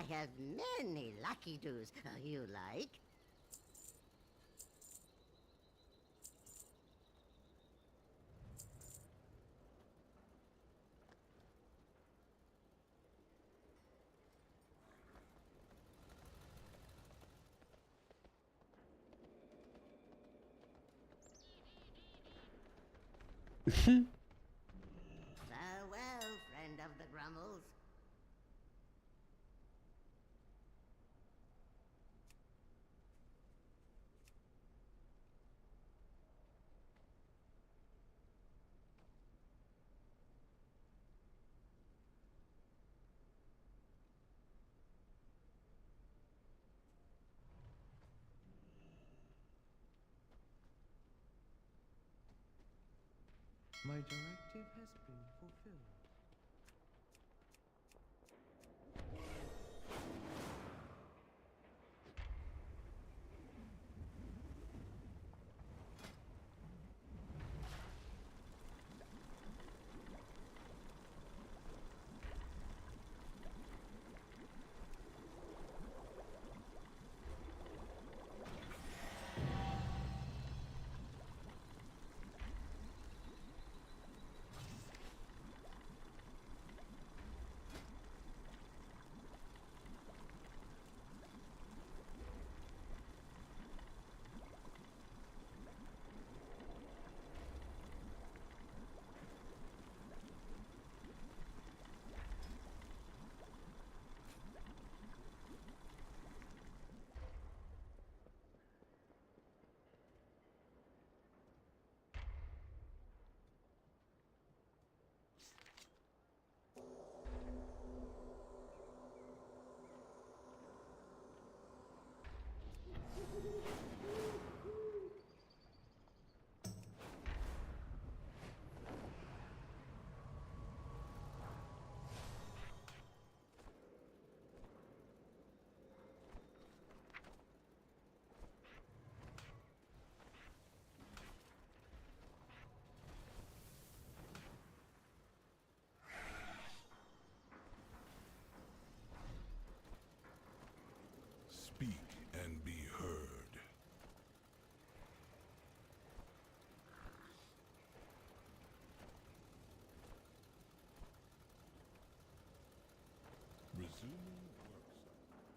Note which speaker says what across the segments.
Speaker 1: have many lucky doos you like. Farewell, friend of the Grummles.
Speaker 2: My directive has been fulfilled.
Speaker 3: Speak and be heard. Resuming work site.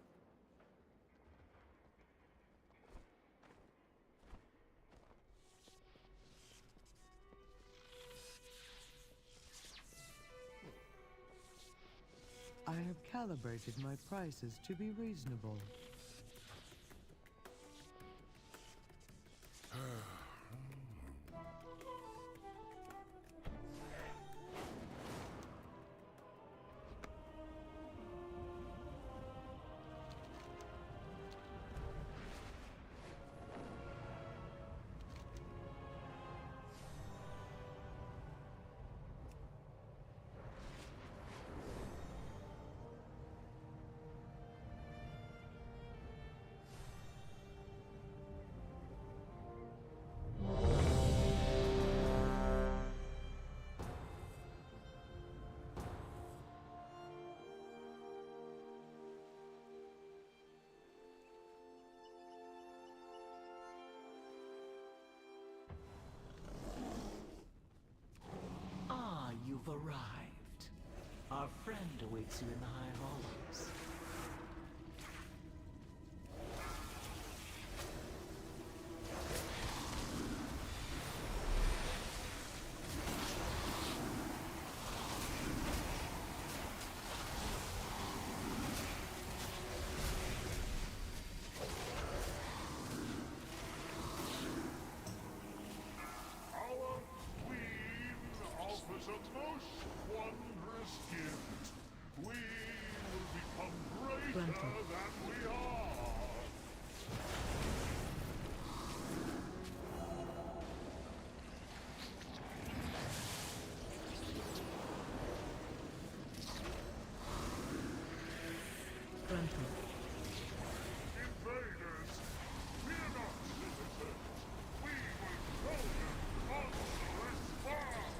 Speaker 2: I have calibrated my prices to be reasonable.
Speaker 4: You've arrived. Our friend awaits you in the High Hollows.
Speaker 3: Our queen offers a most wondrous gift. We will become greater than we are. Invaders, fear not, citizens. We will throw them monstrous far.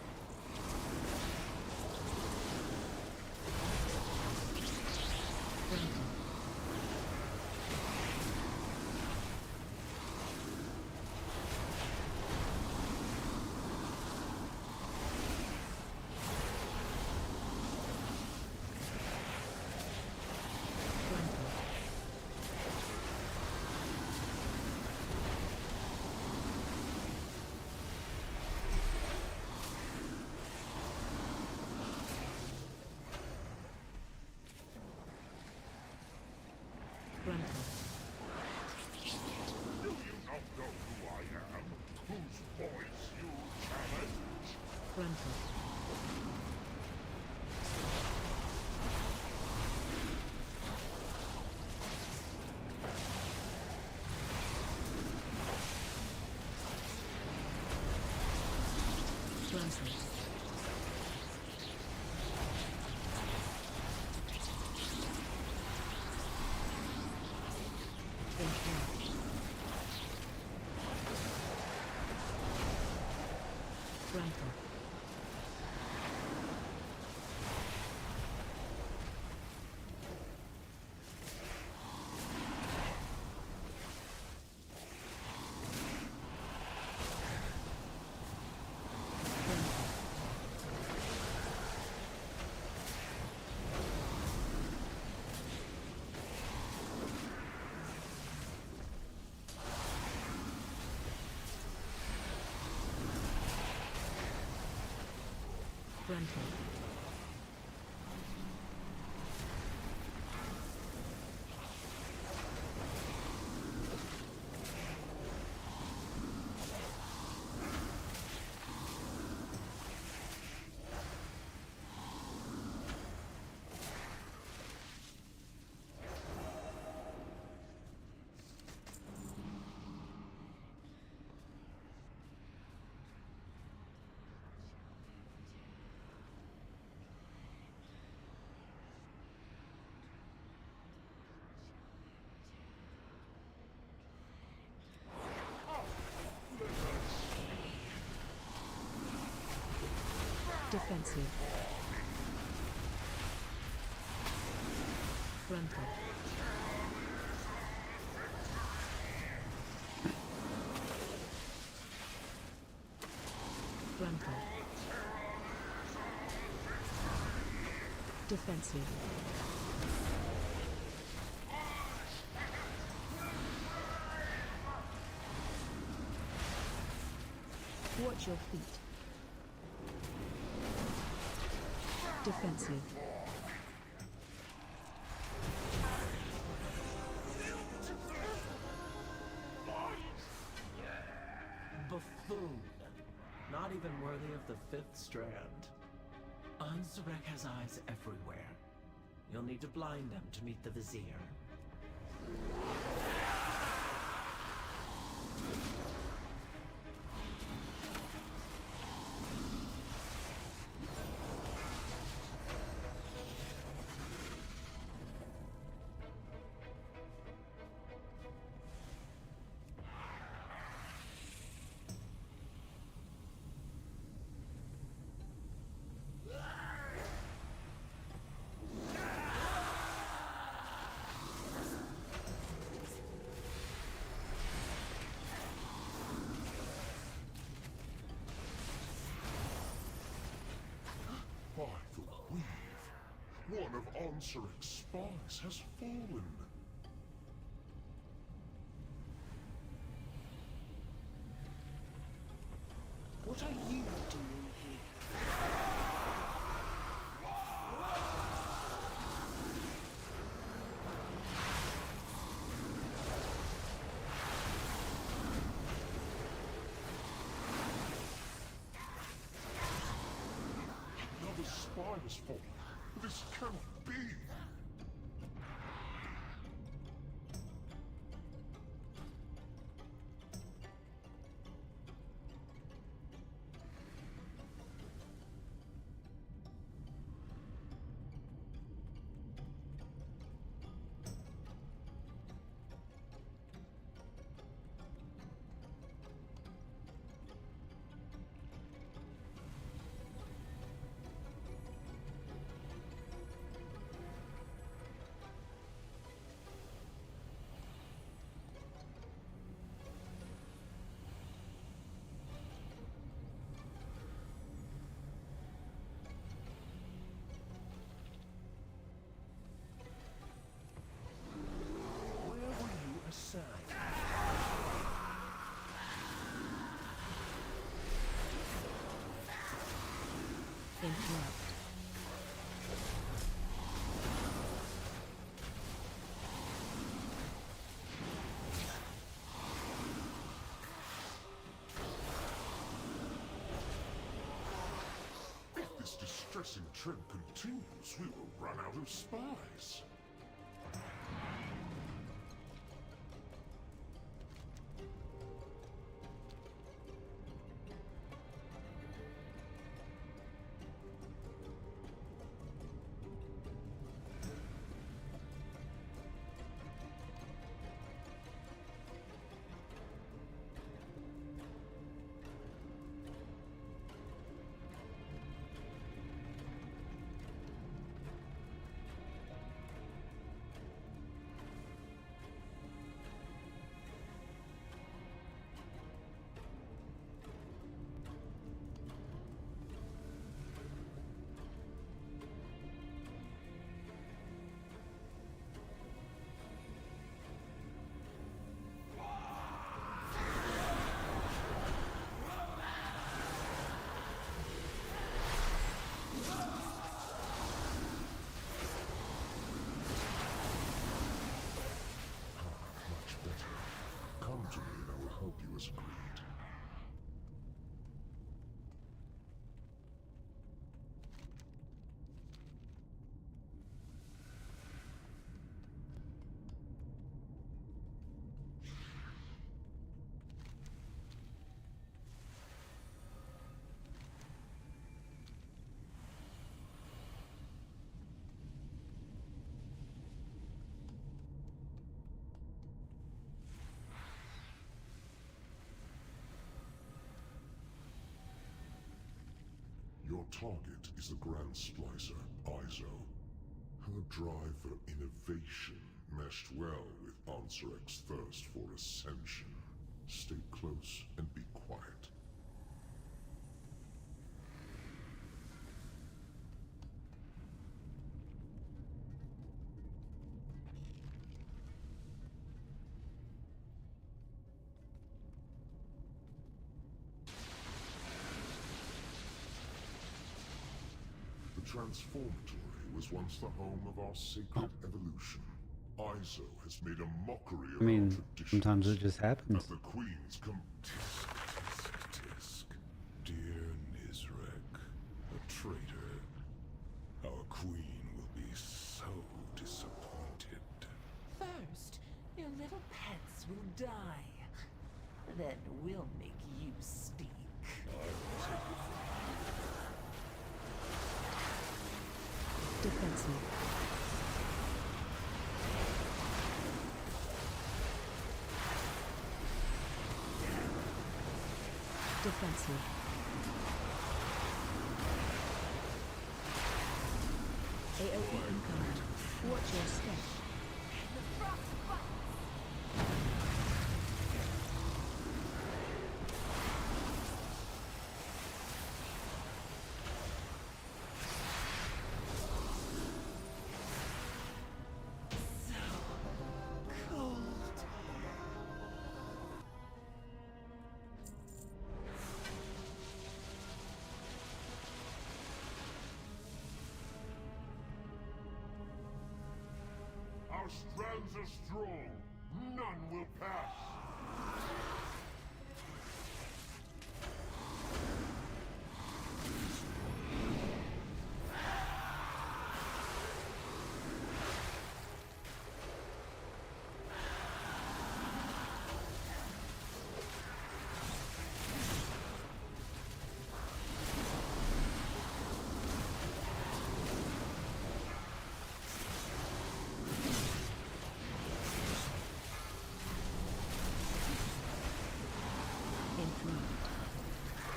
Speaker 5: Grunter.
Speaker 3: Do you not know who I am? Whose voice you challenge?
Speaker 5: Grunter. Grunter. Grunter. Grunter. Defensive. Grunter. Grunter. Defensive. Watch your feet. Defensive.
Speaker 4: Buffoon. Not even worthy of the fifth strand. Unsurek has eyes everywhere. You'll need to blind them to meet the Vizier.
Speaker 3: By the weave, one of Onsurek's spies has fallen.
Speaker 4: What are you doing here?
Speaker 3: Another spy has fallen. This cannot be. depressing trend continues, we will run out of spies. Come to me and I will help you as agreed. Your target is the Grand Splicer, Izo. Her drive for innovation meshed well with Ansarek's thirst for ascension. Stay close and be quiet. The Transformatory was once the home of our sacred evolution. Izo has made a mockery of
Speaker 6: I mean,
Speaker 3: our traditions.
Speaker 6: sometimes it just happens.
Speaker 3: As the queens come tisk. Dear Nizrek, a traitor. Our queen will be so disappointed.
Speaker 7: First, your little pets will die. Then we'll make you stink.
Speaker 3: I will take it from
Speaker 5: Defensive. Defensive. AOE incoming. Watch your step.
Speaker 3: Our strands are strong. None will pass.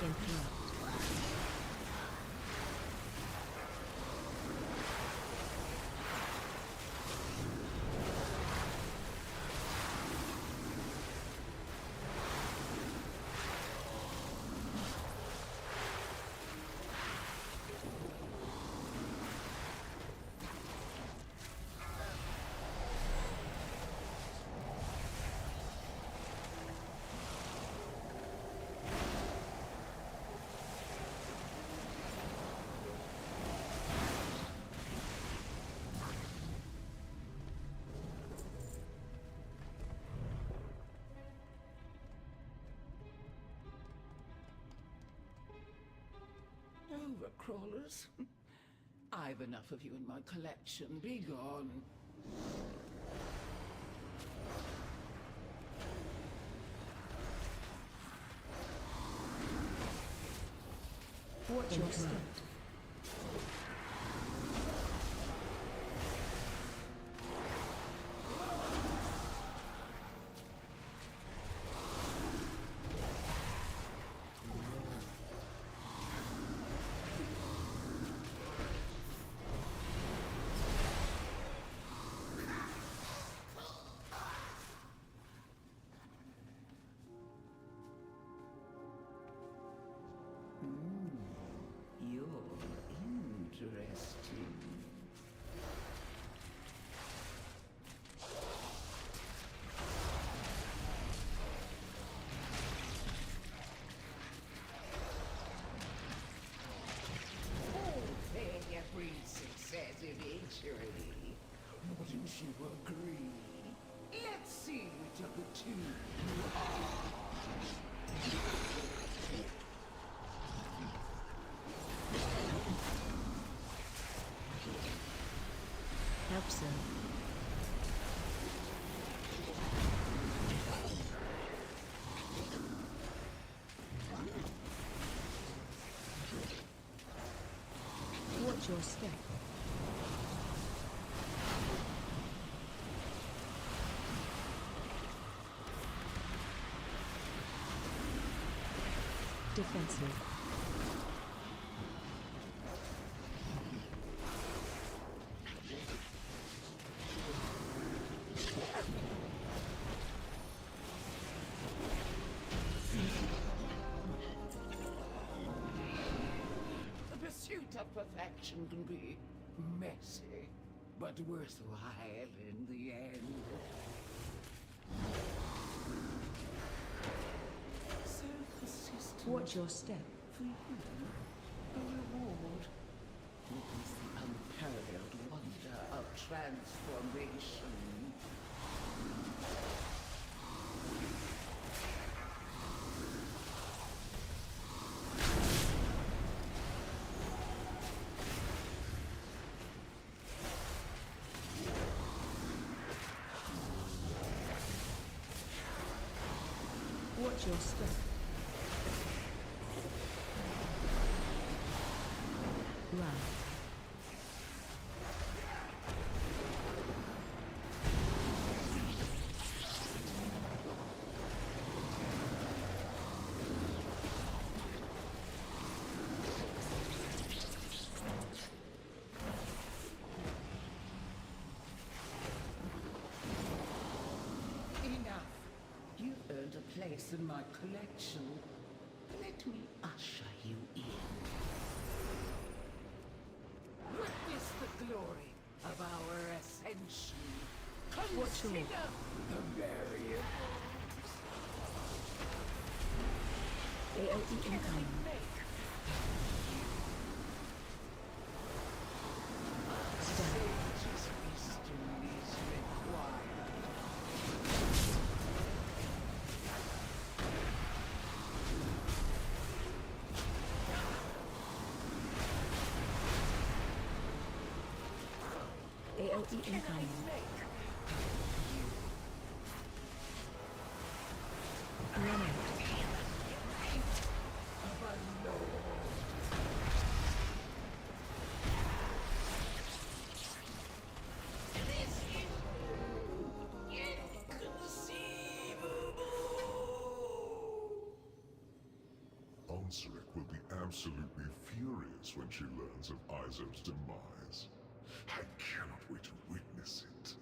Speaker 5: Interrupt.
Speaker 7: Overcrawlers. I've enough of you in my collection. Be gone.
Speaker 5: Watch your step.
Speaker 7: You're interesting. Take every success eventually. Wouldn't you agree? Let's see which of the two you are.
Speaker 5: Help so. Watch your step. Defensive.
Speaker 7: The pursuit of perfection can be messy, but worthwhile in the end. Self-assistance
Speaker 5: Watch your step.
Speaker 7: for you. A reward. Witness the unparalleled wonder of transformation.
Speaker 5: Watch your step. Run.
Speaker 7: Enough. You've earned a place in my collection. Let me usher you in. Witness the glory of our ascension.
Speaker 5: What's your-
Speaker 7: Consider the variables.
Speaker 5: AOE incoming.
Speaker 7: Sage's wisdom is required.
Speaker 5: AOE incoming. Run out.
Speaker 3: Ansarek will be absolutely furious when she learns of Izo's demise. I cannot wait to witness it.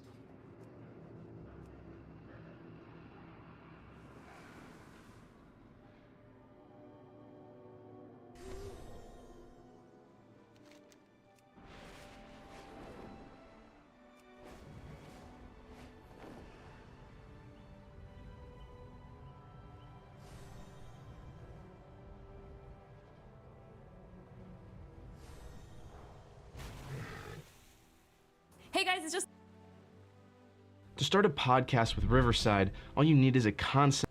Speaker 6: Hey guys, it's just
Speaker 8: To start a podcast with Riverside, all you need is a concept.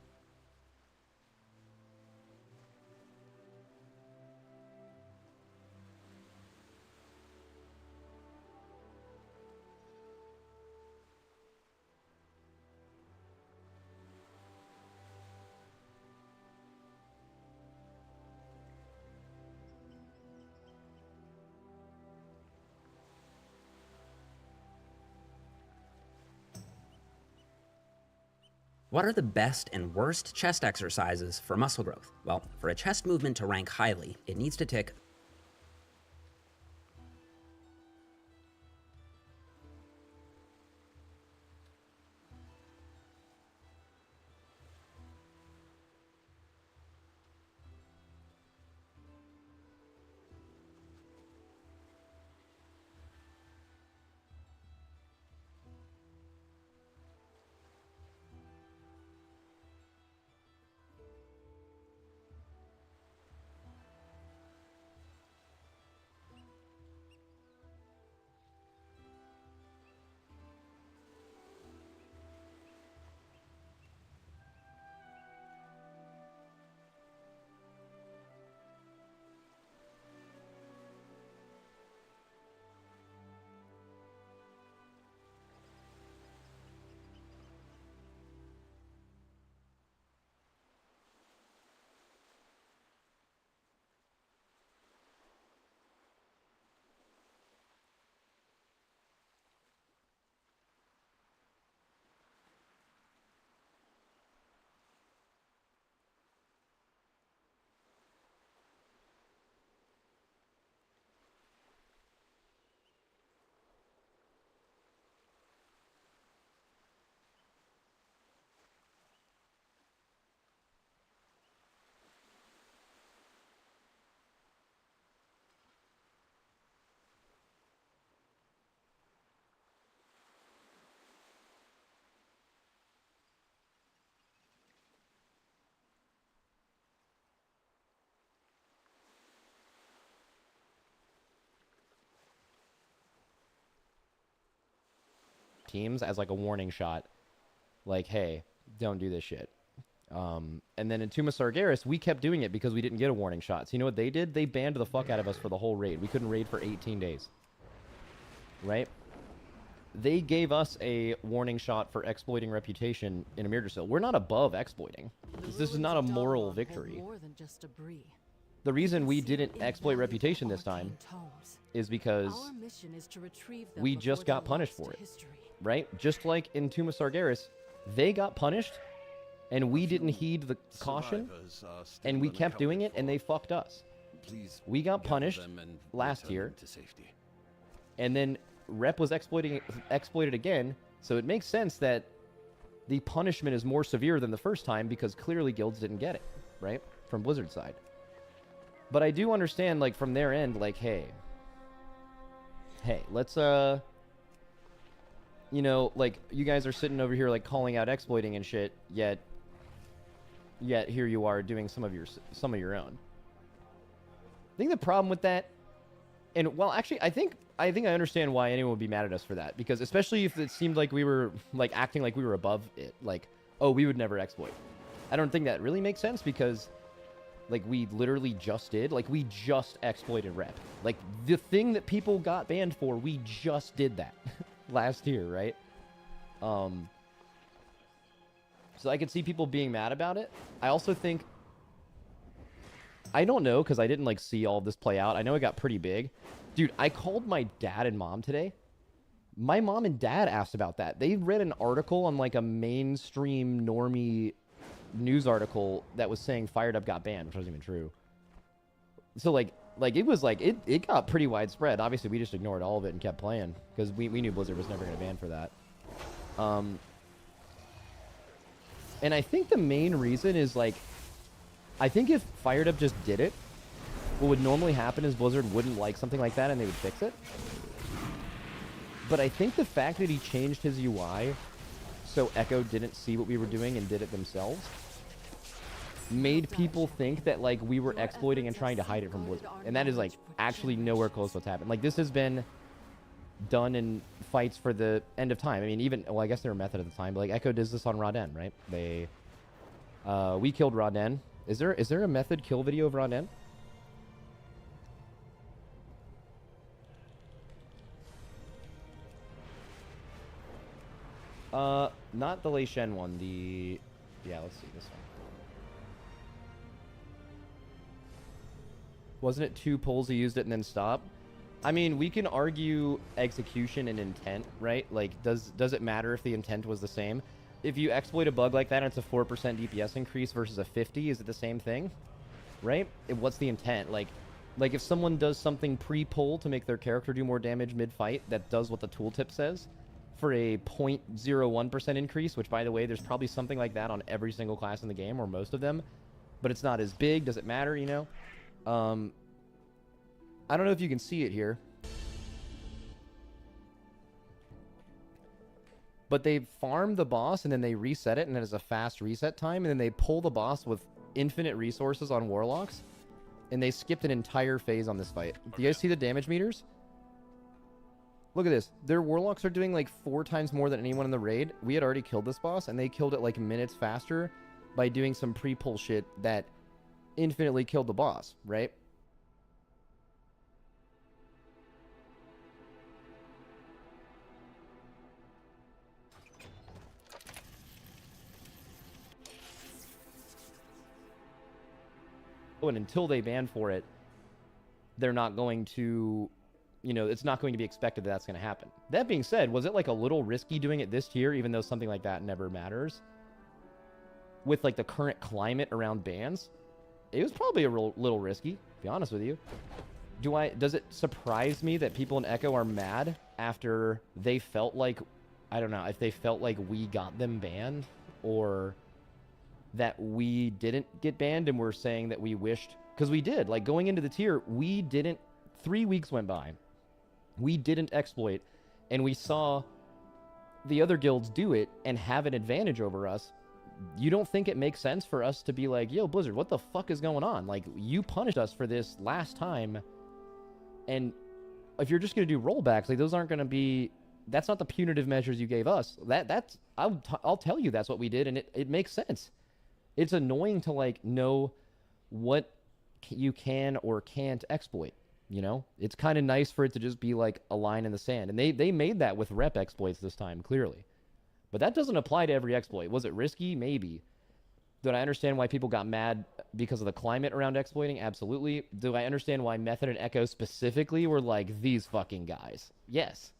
Speaker 6: What are the best and worst chest exercises for muscle growth? Well, for a chest movement to rank highly, it needs to tick
Speaker 9: teams as like a warning shot, like, hey, don't do this shit. And then in Tuma Sargeras, we kept doing it because we didn't get a warning shot. So you know what they did? They banned the fuck out of us for the whole raid. We couldn't raid for 18 days. Right? They gave us a warning shot for exploiting reputation in Amirdrasil. We're not above exploiting. This is not a moral victory.
Speaker 5: More than just debris.
Speaker 9: The reason we didn't exploit reputation this time is because
Speaker 5: Our mission is to retrieve them
Speaker 9: we
Speaker 5: before
Speaker 9: just got
Speaker 5: they're
Speaker 9: punished
Speaker 5: lost
Speaker 9: for
Speaker 5: to
Speaker 9: it.
Speaker 5: history.
Speaker 9: Right? Just like in Tuma Sargeras, they got punished, and we didn't heed the caution, and we kept doing it, and they fucked us. We got punished last year, and then Rep was exploited again, so it makes sense that the punishment is more severe than the first time because clearly guilds didn't get it, right? From Blizzard's side. But I do understand, like, from their end, like, hey, let's, you know, like, you guys are sitting over here, like, calling out exploiting and shit, yet here you are doing some of your own. I think the problem with that, and, well, actually, I think I understand why anyone would be mad at us for that, because especially if it seemed like we were, like, acting like we were above it, like, oh, we would never exploit. I don't think that really makes sense, because, like, we literally just did, like, we just exploited Rep. Like, the thing that people got banned for, we just did that last year, right? So I could see people being mad about it. I also think, I don't know, because I didn't, like, see all of this play out. I know it got pretty big. Dude, I called my dad and mom today. My mom and dad asked about that. They read an article on, like, a mainstream normie news article that was saying Fired Up got banned, which wasn't even true. So, like it was, like, it got pretty widespread. Obviously, we just ignored all of it and kept playing, because we knew Blizzard was never going to ban for that. And I think the main reason is, like, I think if Fired Up just did it, what would normally happen is Blizzard wouldn't like something like that and they would fix it. But I think the fact that he changed his UI so Echo didn't see what we were doing and did it themselves made people think that, like, we were exploiting and trying to hide it from Blizzard. And that is, like, actually nowhere close to what's happened. Like, this has been done in fights for the end of time. I mean, even, well, I guess they were Method at the time, but, like, Echo does this on Raden, right? We killed Raden. Is there a Method kill video of Raden? Not the Lei Shen one, yeah, let's see this one. Wasn't it 2 pulls he used it and then stopped? I mean, we can argue execution and intent, right? Like, does it matter if the intent was the same? if you exploit a bug like that and it's a 4% DPS increase versus a 50, is it the same thing? Right? What's the intent? Like if someone does something pre-pull to make their character do more damage mid-fight that does what the tooltip says for a 0.01% increase, which, by the way, there's probably something like that on every single class in the game, or most of them, but it's not as big. Does it matter, you know? I don't know if you can see it here, but they farm the boss and then they reset it, and it has a fast reset time, and then they pull the boss with infinite resources on warlocks, and they skipped an entire phase on this fight. Do you guys see the damage meters? Look at this. Their warlocks are doing like 4 times more than anyone in the raid. We had already killed this boss, and they killed it like minutes faster by doing some pre-pull shit that infinitely killed the boss, right? And until they ban for it, they're not going to, you know, it's not going to be expected that that's going to happen. That being said, was it like a little risky doing it this tier, even though something like that never matters? With like the current climate around bans, it was probably a little risky, to be honest with you. Does it surprise me that people in Echo are mad after they felt like, I don't know, if they felt like we got them banned, or that we didn't get banned and we're saying that we wished, because we did. Like, going into the tier, we didn't, 3 weeks went by, we didn't exploit, and we saw the other guilds do it and have an advantage over us. You don't think it makes sense for us to be like, yo, Blizzard, what the fuck is going on? Like, you punished us for this last time, and if you're just going to do rollbacks, like, those aren't going to be, that's not the punitive measures you gave us. That's I'll tell you that's what we did, and it makes sense. It's annoying to, like, know what you can or can't exploit, you know? It's kind of nice for it to just be, like, a line in the sand. And they made that with rep exploits this time, clearly. But that doesn't apply to every exploit. Was it risky? Maybe. Did I understand why people got mad because of the climate around exploiting? Absolutely. Do I understand why Method and Echo specifically were like, these fucking guys? Yes.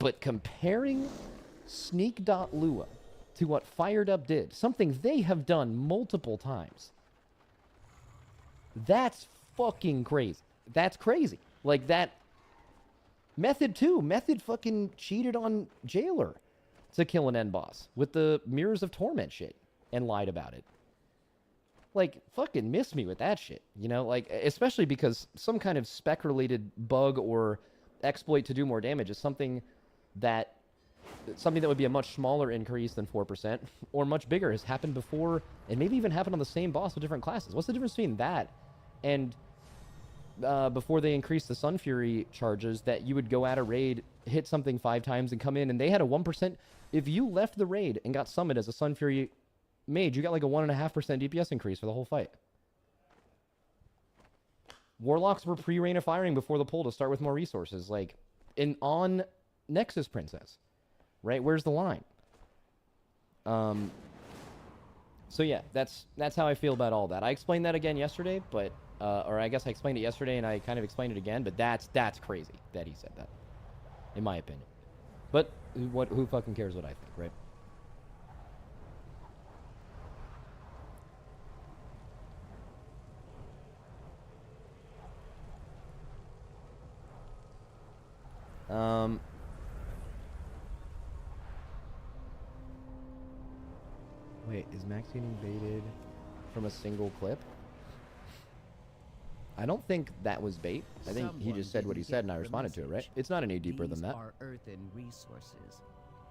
Speaker 9: But comparing Sneak.Lua to what Fired Up did, something they have done multiple times, that's fucking crazy. That's crazy. Like, that Method too. Method fucking cheated on Jailer to kill an end boss with the Mirrors of Torment shit and lied about it. Like, fucking miss me with that shit, you know? Like, especially because some kind of spec-related bug or exploit to do more damage is something that would be a much smaller increase than 4%, or much bigger, has happened before, and maybe even happened on the same boss with different classes. What's the difference between that and before they increased the Sun Fury charges, that you would go at a raid, hit something 5 times, and come in, and they had a 1%. If you left the raid and got summoned as a Sun Fury mage, you got like a 1.5% DPS increase for the whole fight. Warlocks were pre-Rain of Firing before the pull to start with more resources, like on Nexus Princess. Right? Where's the line? So yeah, that's how I feel about all that. I explained that again yesterday, but or I guess I explained it yesterday and I kind of explained it again, but that's crazy that he said that, in my opinion. But who fucking cares what I think, right? Wait, is Max getting baited from a single clip? I don't think that was bait. I think he just said what he said and I responded to it, right? It's not any deeper than that.
Speaker 10: Are earthen resources.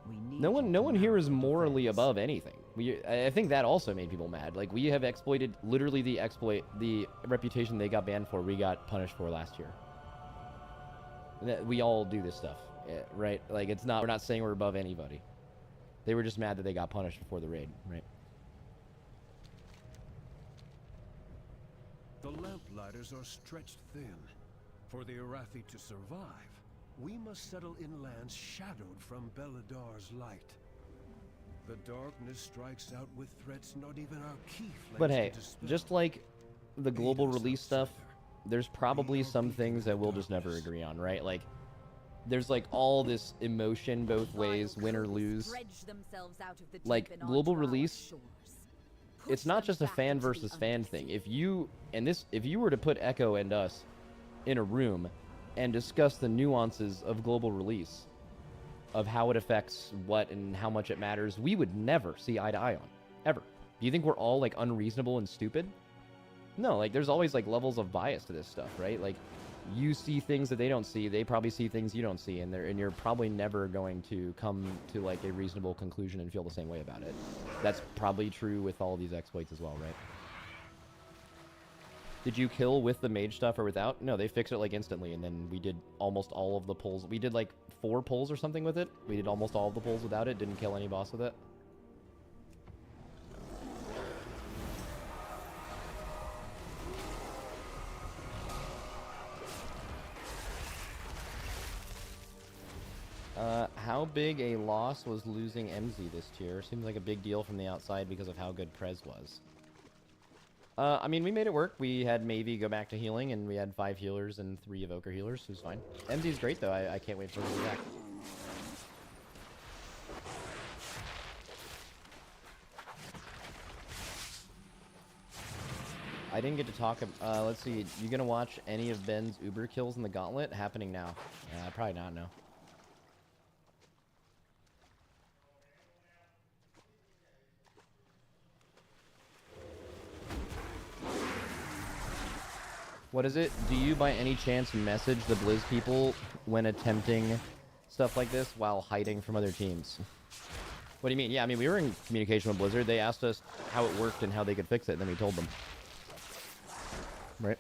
Speaker 10: We need
Speaker 9: No one here is morally above anything. I think that also made people mad. Like, we have exploited literally the reputation they got banned for, we got punished for last year. We all do this stuff, right? Like, we're not saying we're above anybody. They were just mad that they got punished before the raid, right?
Speaker 11: The lamplighters are stretched thin. For the Arathi to survive, we must settle in lands shadowed from Beladar's light. The darkness strikes out with threats not even our key flames
Speaker 9: But hey,
Speaker 11: can dispel.
Speaker 9: just like the global release stuff, there's probably some things that we'll just never agree on, right? Like, there's like all this emotion both ways, win or lose. Like global release, it's not just a fan versus fan thing. If you were to put Echo and us in a room and discuss the nuances of global release, of how it affects what and how much it matters, we would never see eye to eye on, ever. Do you think we're all like unreasonable and stupid? No, like there's always like levels of bias to this stuff, right? Like you see things that they don't see, they probably see things you don't see, and you're probably never going to come to like a reasonable conclusion and feel the same way about it. That's probably true with all these exploits as well, right? Did you kill with the mage stuff or without? No, they fixed it like instantly, and then we did almost all of the pulls. We did like 4 pulls or something with it. We did almost all of the pulls without it. Didn't kill any boss with it. How big a loss was losing MZ this tier? Seems like a big deal from the outside because of how good Prez was. I mean, we made it work. We had Mavie go back to healing, and we had 5 healers and 3 Evoker healers, who's fine. MZ's great, though. I can't wait for him to be back. I didn't get to talk. Let's see. You gonna watch any of Ben's Uber kills in the Gauntlet? Happening now. Probably not, no. What is it? Do you by any chance message the Blizz people when attempting stuff like this while hiding from other teams? What do you mean? Yeah, I mean, we were in communication with Blizzard. They asked us how it worked and how they could fix it, and then we told them. Right?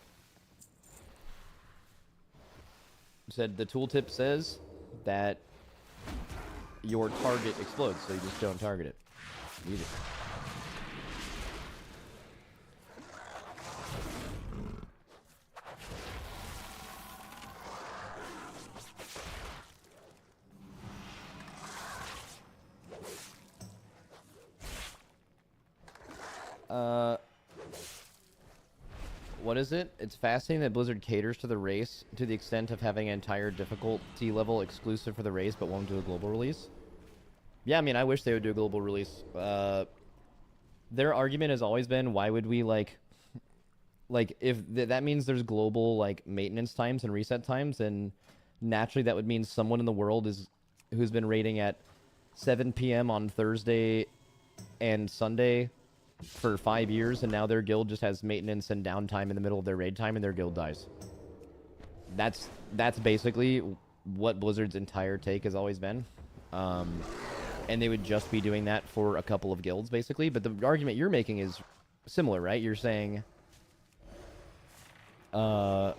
Speaker 9: Said the tooltip says that your target explodes, so you just don't target it. Easy. What is it? It's fascinating that Blizzard caters to the race to the extent of having an entire difficulty level exclusive for the race, but won't do a global release. Yeah, I mean, I wish they would do a global release. Their argument has always been, why would we, like if that means there's global, like, maintenance times and reset times, and naturally that would mean someone in the world who's been raiding at 7 p.m. on Thursday and Sunday for 5 years, and now their guild just has maintenance and downtime in the middle of their raid time, and their guild dies. That's basically what Blizzard's entire take has always been. And they would just be doing that for a couple of guilds, basically. But the argument you're making is similar, right? You're saying... well,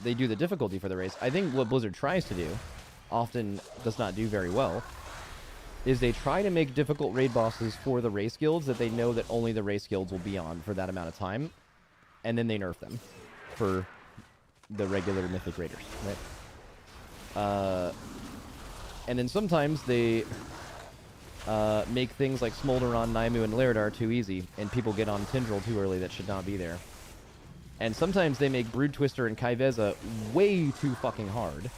Speaker 9: they do the difficulty for the race. I think what Blizzard tries to do, often does not do very well, is they try to make difficult raid bosses for the race guilds that they know that only the race guilds will be on for that amount of time, and then they nerf them for the regular mythic raiders, right? And then sometimes they make things like Smolderon, Naimu, and Laredar too easy, and people get on Tindral too early that should not be there. And sometimes they make Brood Twister and Kaiveza way too fucking hard.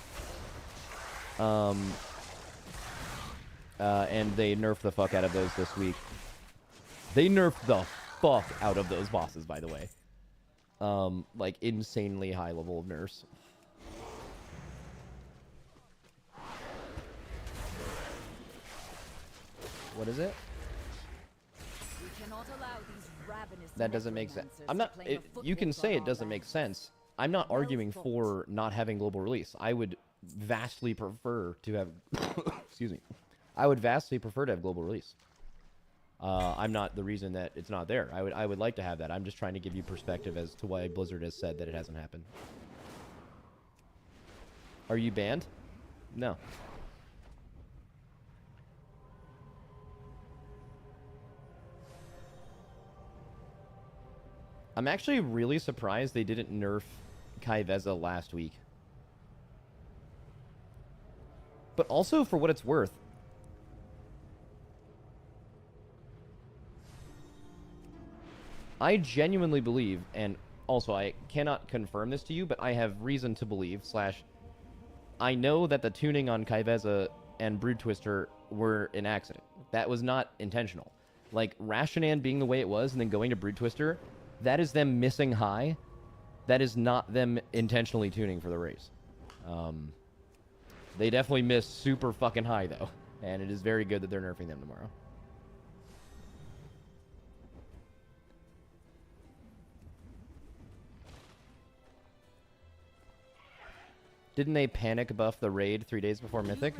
Speaker 9: And they nerfed the fuck out of those this week. They nerfed the fuck out of those bosses, by the way. Like, insanely high level of nerfs. What is it? That doesn't make sense. I'm not... you can say it doesn't make sense. I'm not arguing for not having global release. I would vastly prefer to have... excuse me. I would vastly prefer to have global release. I'm not the reason that it's not there. I would like to have that. I'm just trying to give you perspective as to why Blizzard has said that it hasn't happened. Are you banned? No. I'm actually really surprised they didn't nerf Kaiveza last week. But also, for what it's worth, I genuinely believe, and also, I cannot confirm this to you, but I have reason to believe, I know that the tuning on Kai'Veza and Brood Twister were an accident. That was not intentional. Like, Rashanan being the way it was and then going to Brood Twister, that is them missing high. That is not them intentionally tuning for the race. They definitely missed super fucking high, though. And it is very good that they're nerfing them tomorrow. Didn't they panic buff the raid 3 days before Mythic?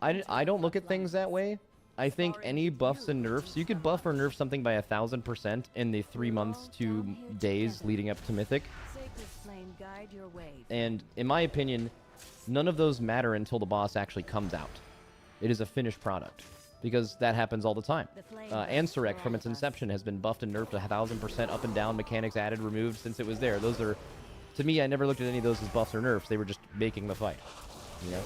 Speaker 9: I don't look at things that way. I think any buffs and nerfs, you could buff or nerf something by 1,000% in the 3 months to days leading up to Mythic. And in my opinion, none of those matter until the boss actually comes out. It is a finished product, because that happens all the time. Ansurek from its inception has been buffed and nerfed 1,000% up and down, mechanics added, removed since it was there. Those are, to me, I never looked at any of those as buffs or nerfs. They were just making the fight, you know?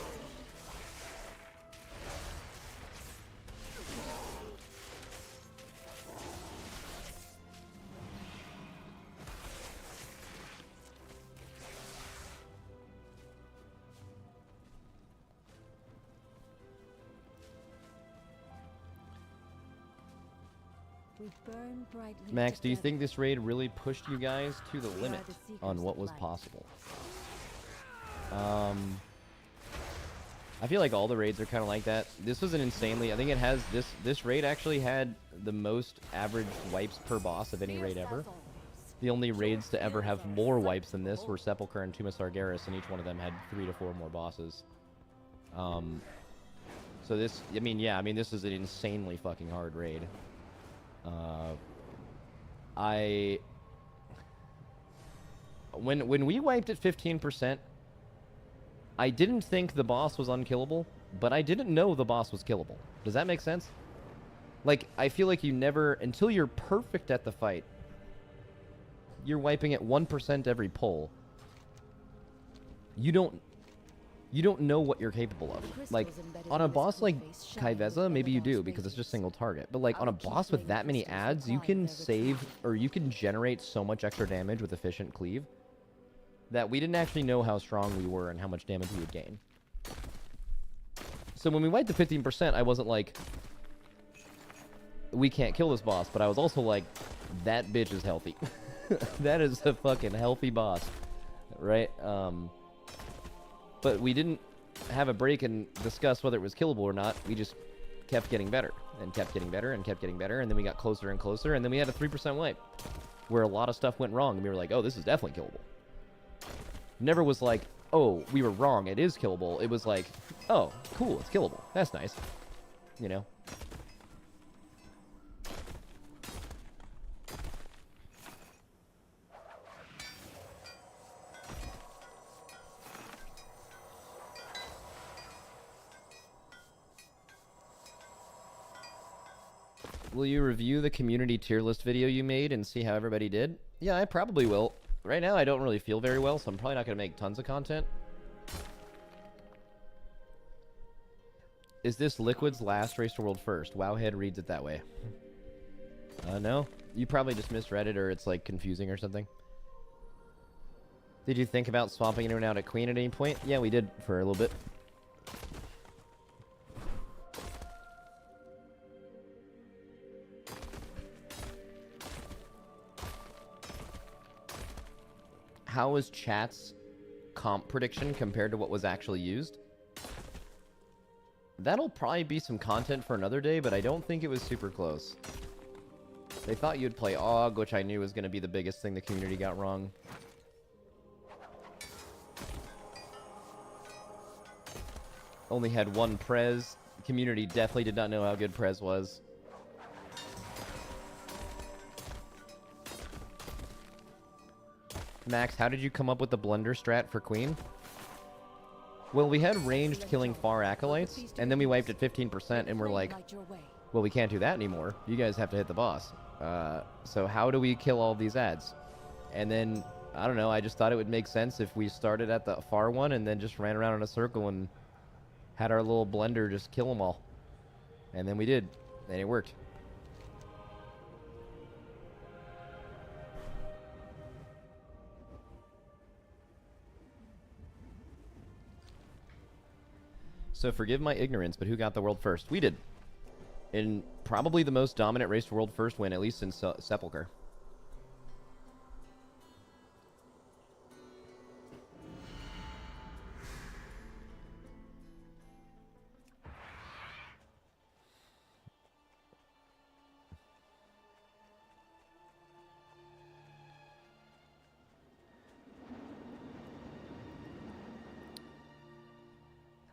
Speaker 9: Max, do you think this raid really pushed you guys to the limit on what was possible? I feel like all the raids are kind of like that. This was an insanely... I think it has... This raid actually had the most average wipes per boss of any raid ever. The only raids to ever have more wipes than this were Sepulchre and Tomb of Sargeras, and each one of them had 3 to 4 more bosses. So this... I mean, yeah, this is an insanely fucking hard raid. When we wiped at 15%, I didn't think the boss was unkillable, but I didn't know the boss was killable. Does that make sense? Like, I feel like you never, until you're perfect at the fight, you're wiping at 1% every pull. You don't know what you're capable of. Like, on a boss like Kai'Veza, maybe you do, because it's just single target. But, like, on a boss with that many adds, you can save, or you can generate so much extra damage with efficient cleave that we didn't actually know how strong we were and how much damage we would gain. So when we wiped to 15%, I wasn't like, we can't kill this boss, but I was also like, that bitch is healthy. That is a fucking healthy boss, right? But we didn't have a break and discuss whether it was killable or not. We just kept getting better, and kept getting better, and kept getting better, and then we got closer and closer, and then we had a 3% wipe, where a lot of stuff went wrong, and we were like, oh, this is definitely killable. Never was like, oh, we were wrong, it is killable. It was like, oh, cool, it's killable. That's nice. You know? Will you review the community tier list video you made and see how everybody did? Yeah, I probably will. Right now, I don't really feel very well, so I'm probably not going to make tons of content. Is this Liquid's last Race to World first? Wowhead reads it that way. No. You probably just misread it, or it's, like, confusing or something. Did you think about swapping anyone out at Queen at any point? Yeah, we did for a little bit. How was chat's comp prediction compared to what was actually used? That'll probably be some content for another day, but I don't think it was super close. They thought you'd play AUG, which I knew was going to be the biggest thing the community got wrong. Only had one Prez. The community definitely did not know how good Prez was. Max, how did you come up with the blunder strat for Queen? Well, we had ranged killing far acolytes, and then we wiped at 15%, and we're like, well, we can't do that anymore. You guys have to hit the boss. So how do we kill all these ads? And then, I don't know, I just thought it would make sense if we started at the far one and then just ran around in a circle and had our little blender just kill them all. And then we did, and it worked. So forgive my ignorance, but who got the world first? We did. In probably the most dominant race to world first win, at least since Sepulchre.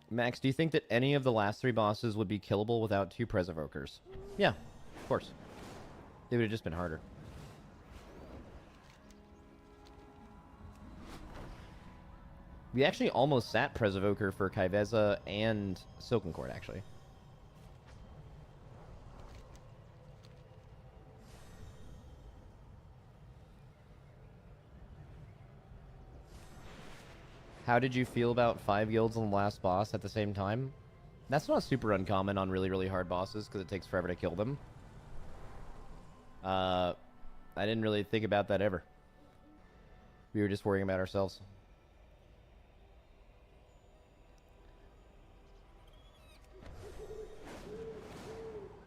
Speaker 9: Max, do you think that any of the last 3 bosses would be killable without 2 Presevokers? Yeah, of course. They would have just been harder. We actually almost sat Presevoker for Kaiveza and Silken Cord, actually. How did you feel about 5 guilds on the last boss at the same time? That's not super uncommon on really, really hard bosses because it takes forever to kill them. I didn't really think about that ever. We were just worrying about ourselves.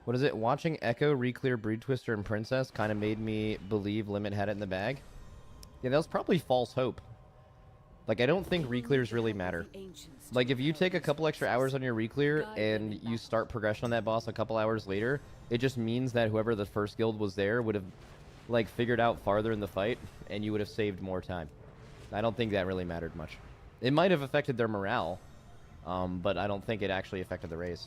Speaker 9: What is it? Watching Echo re-clear Breed Twister and Princess kind of made me believe Limit had it in the bag. Yeah, that was probably false hope. Like, I don't think re-clears really matter. Like, if you take a couple extra hours on your re-clear and you start progression on that boss a couple hours later, it just means that whoever the first guild was there would have, like, figured out farther in the fight, and you would have saved more time. I don't think that really mattered much. It might have affected their morale, but I don't think it actually affected the race.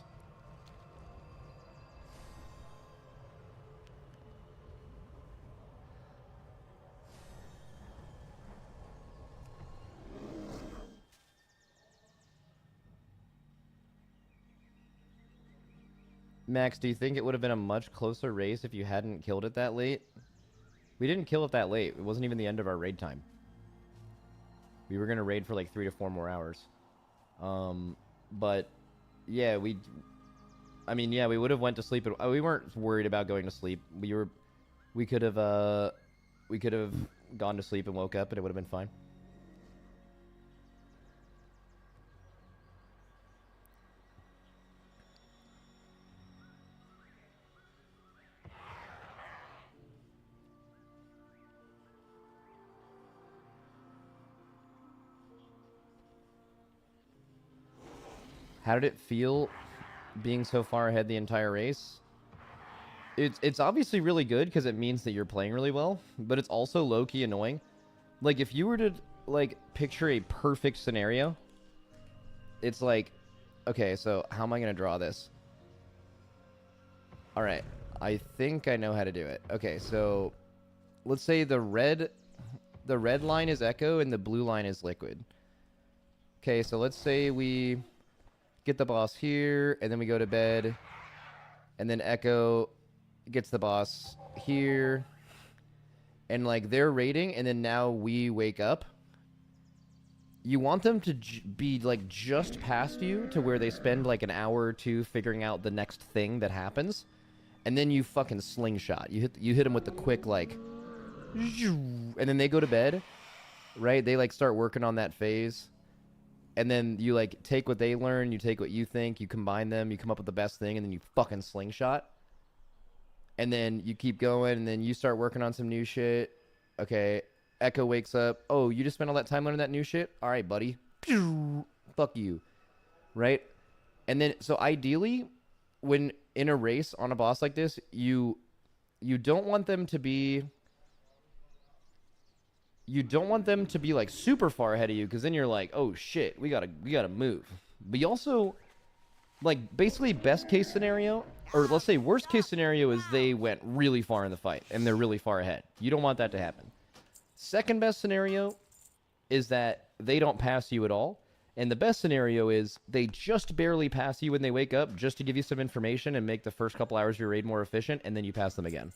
Speaker 9: Max, do you think it would have been a much closer race if you hadn't killed it that late? We didn't kill it that late. It wasn't even the end of our raid time. We were going to raid for like 3 to 4 more hours. But, yeah, we would have went to sleep. We weren't worried about going to sleep. We could have gone to sleep and woke up and it would have been fine. How did it feel being so far ahead the entire race? It's obviously really good because it means that you're playing really well, but it's also low-key annoying. Like, if you were to, like, picture a perfect scenario, it's like, okay, so how am I going to draw this? All right, I think I know how to do it. Okay, so let's say the red line is Echo and the blue line is Liquid. Okay, so let's say we get the boss here, and then we go to bed, and then Echo gets the boss here, and, like, they're raiding, and then now we wake up. You want them to be, like, just past you to where they spend, like, an hour or 2 figuring out the next thing that happens, and then you fucking slingshot. You hit them with the quick, like, and then they go to bed, right? They, like, start working on that phase. And then you, like, take what they learn, you take what you think, you combine them, you come up with the best thing, and then you fucking slingshot. And then you keep going, and then you start working on some new shit. Okay, Echo wakes up. Oh, you just spent all that time learning that new shit? All right, buddy. Fuck you. Right? And then, so ideally, when in a race on a boss like this, you don't want them to be... You don't want them to be, like, super far ahead of you, because then you're like, oh, shit, we gotta move. But you also, like, basically best case scenario, or let's say worst case scenario is they went really far in the fight, and they're really far ahead. You don't want that to happen. Second best scenario is that they don't pass you at all, and the best scenario is they just barely pass you when they wake up, just to give you some information and make the first couple hours of your raid more efficient, and then you pass them again.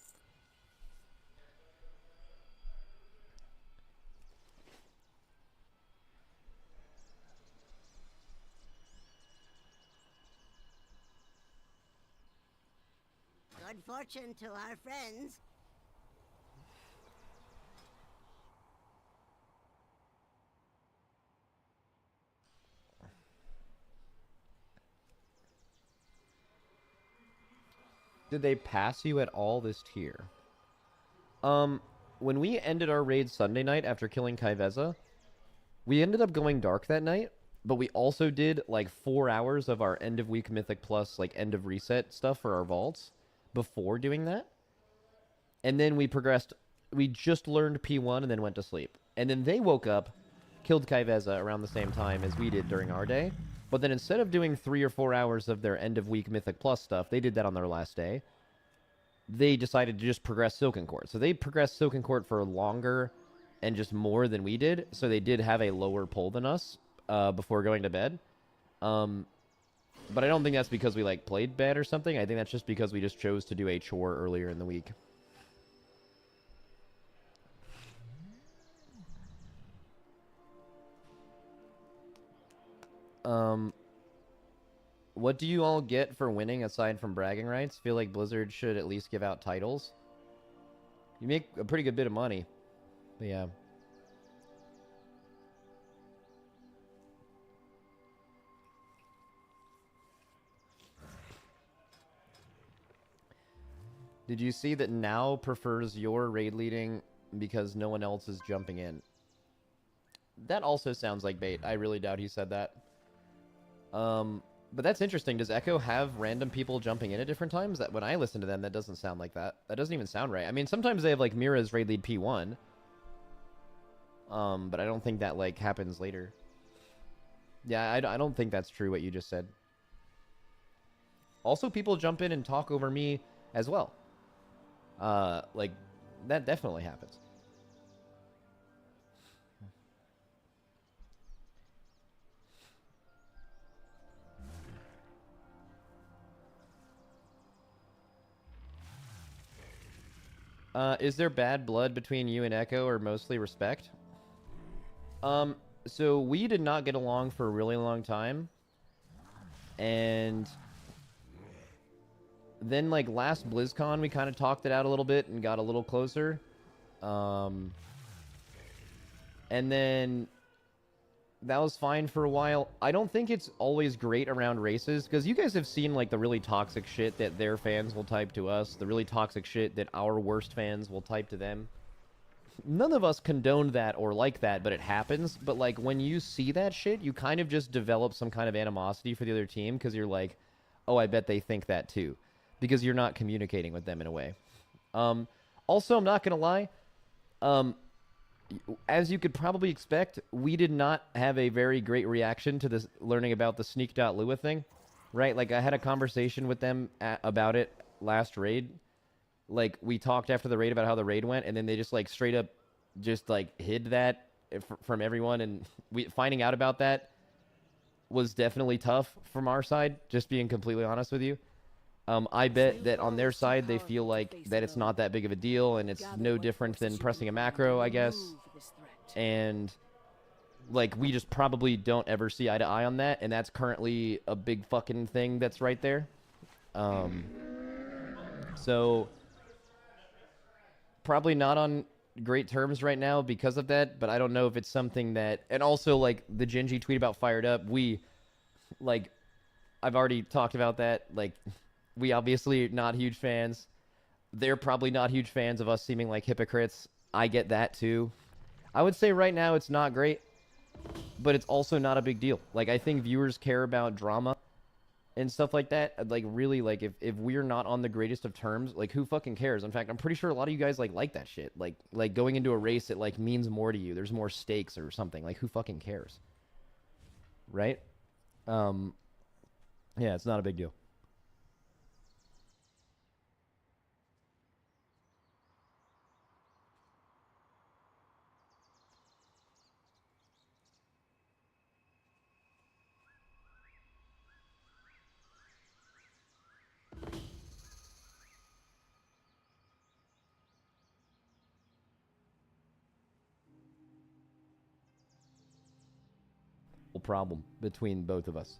Speaker 1: Good fortune to our friends.
Speaker 9: Did they pass you at all this tier? When we ended our raid Sunday night after killing Kaiveza, we ended up going dark that night, but we also did like 4 hours of our end of week Mythic Plus, like end of reset stuff for our vaults before doing that. And then we progressed, we just learned P1 and then went to sleep. And then they woke up, killed Kaiveza around the same time as we did during our day. But then instead of doing 3 or 4 hours of their end of week Mythic Plus stuff, they did that on their last day. They decided to just progress Silken Court. So they progressed Silken Court for longer and just more than we did. So they did have a lower pull than us before going to bed. But I don't think that's because we like played bad or something. I think that's just because we just chose to do a chore earlier in the week. What do you all get for winning aside from bragging rights? Feel like Blizzard should at least give out titles. You make a pretty good bit of money. But yeah. Did you see that now prefers your raid leading because no one else is jumping in? That also sounds like bait. I really doubt he said that. But that's interesting. Does Echo have random people jumping in at different times? That when I listen to them, that doesn't sound like that. That doesn't even sound right. I mean, sometimes they have like Mira's raid lead P1. But I don't think that like happens later. Yeah, I don't think that's true what you just said. Also, people jump in and talk over me as well. Like, that definitely happens. Is there bad blood between you and Echo or mostly respect? So we did not get along for a really long time. And then, like, last BlizzCon, we kind of talked it out a little bit and got a little closer. And then that was fine for a while. I don't think it's always great around races, because you guys have seen, like, the really toxic shit that their fans will type to us, the really toxic shit that our worst fans will type to them. None of us condone that or like that, but it happens. But, like, when you see that shit, you kind of just develop some kind of animosity for the other team, because you're like, oh, I bet they think that too. Because you're not communicating with them in a way. Also, I'm not going to lie. As you could probably expect, we did not have a very great reaction to this learning about the Sneak.Lua thing. Right? Like, I had a conversation with them about it last raid. Like, we talked after the raid about how the raid went, and then they just, like, straight up just, like, hid that from everyone. And finding out about that was definitely tough from our side, just being completely honest with you. I bet that on their side, they feel like that it's not that big of a deal, and it's no different than pressing a macro, I guess. And, like, we just probably don't ever see eye to eye on that, and that's currently a big fucking thing that's right there. So, probably not on great terms right now because of that, but I don't know if it's something that... And also, like, the Genji tweet about Fired Up, like, I've already talked about that, like... We obviously are not huge fans. They're probably not huge fans of us seeming like hypocrites. I get that too. I would say right now it's not great, but it's also not a big deal. Like, I think viewers care about drama and stuff like that. Like, really, like, if we're not on the greatest of terms, like, who fucking cares? In fact, I'm pretty sure a lot of you guys like that shit. Like going into a race, it like means more to you. There's more stakes or something. Like, who fucking cares? Right? Yeah, it's not a big deal. Problem between both of us,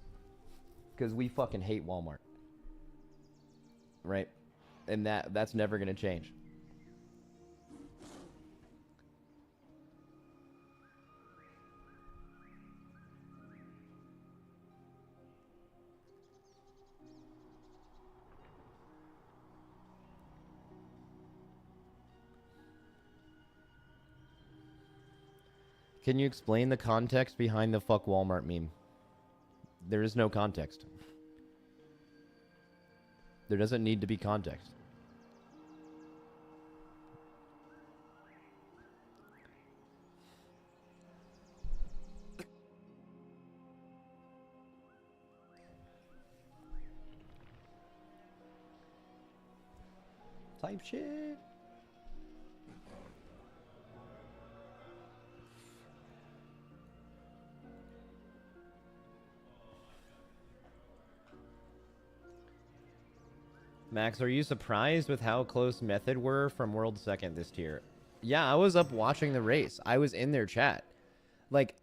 Speaker 9: because we fucking hate Walmart, right? And that's never gonna change. Can you explain the context behind the fuck Walmart meme? There is no context. There doesn't need to be context. Type shit. Max, are you surprised with how close Method were from World Second this tier? Yeah, I was up watching the race. I was in their chat. Like,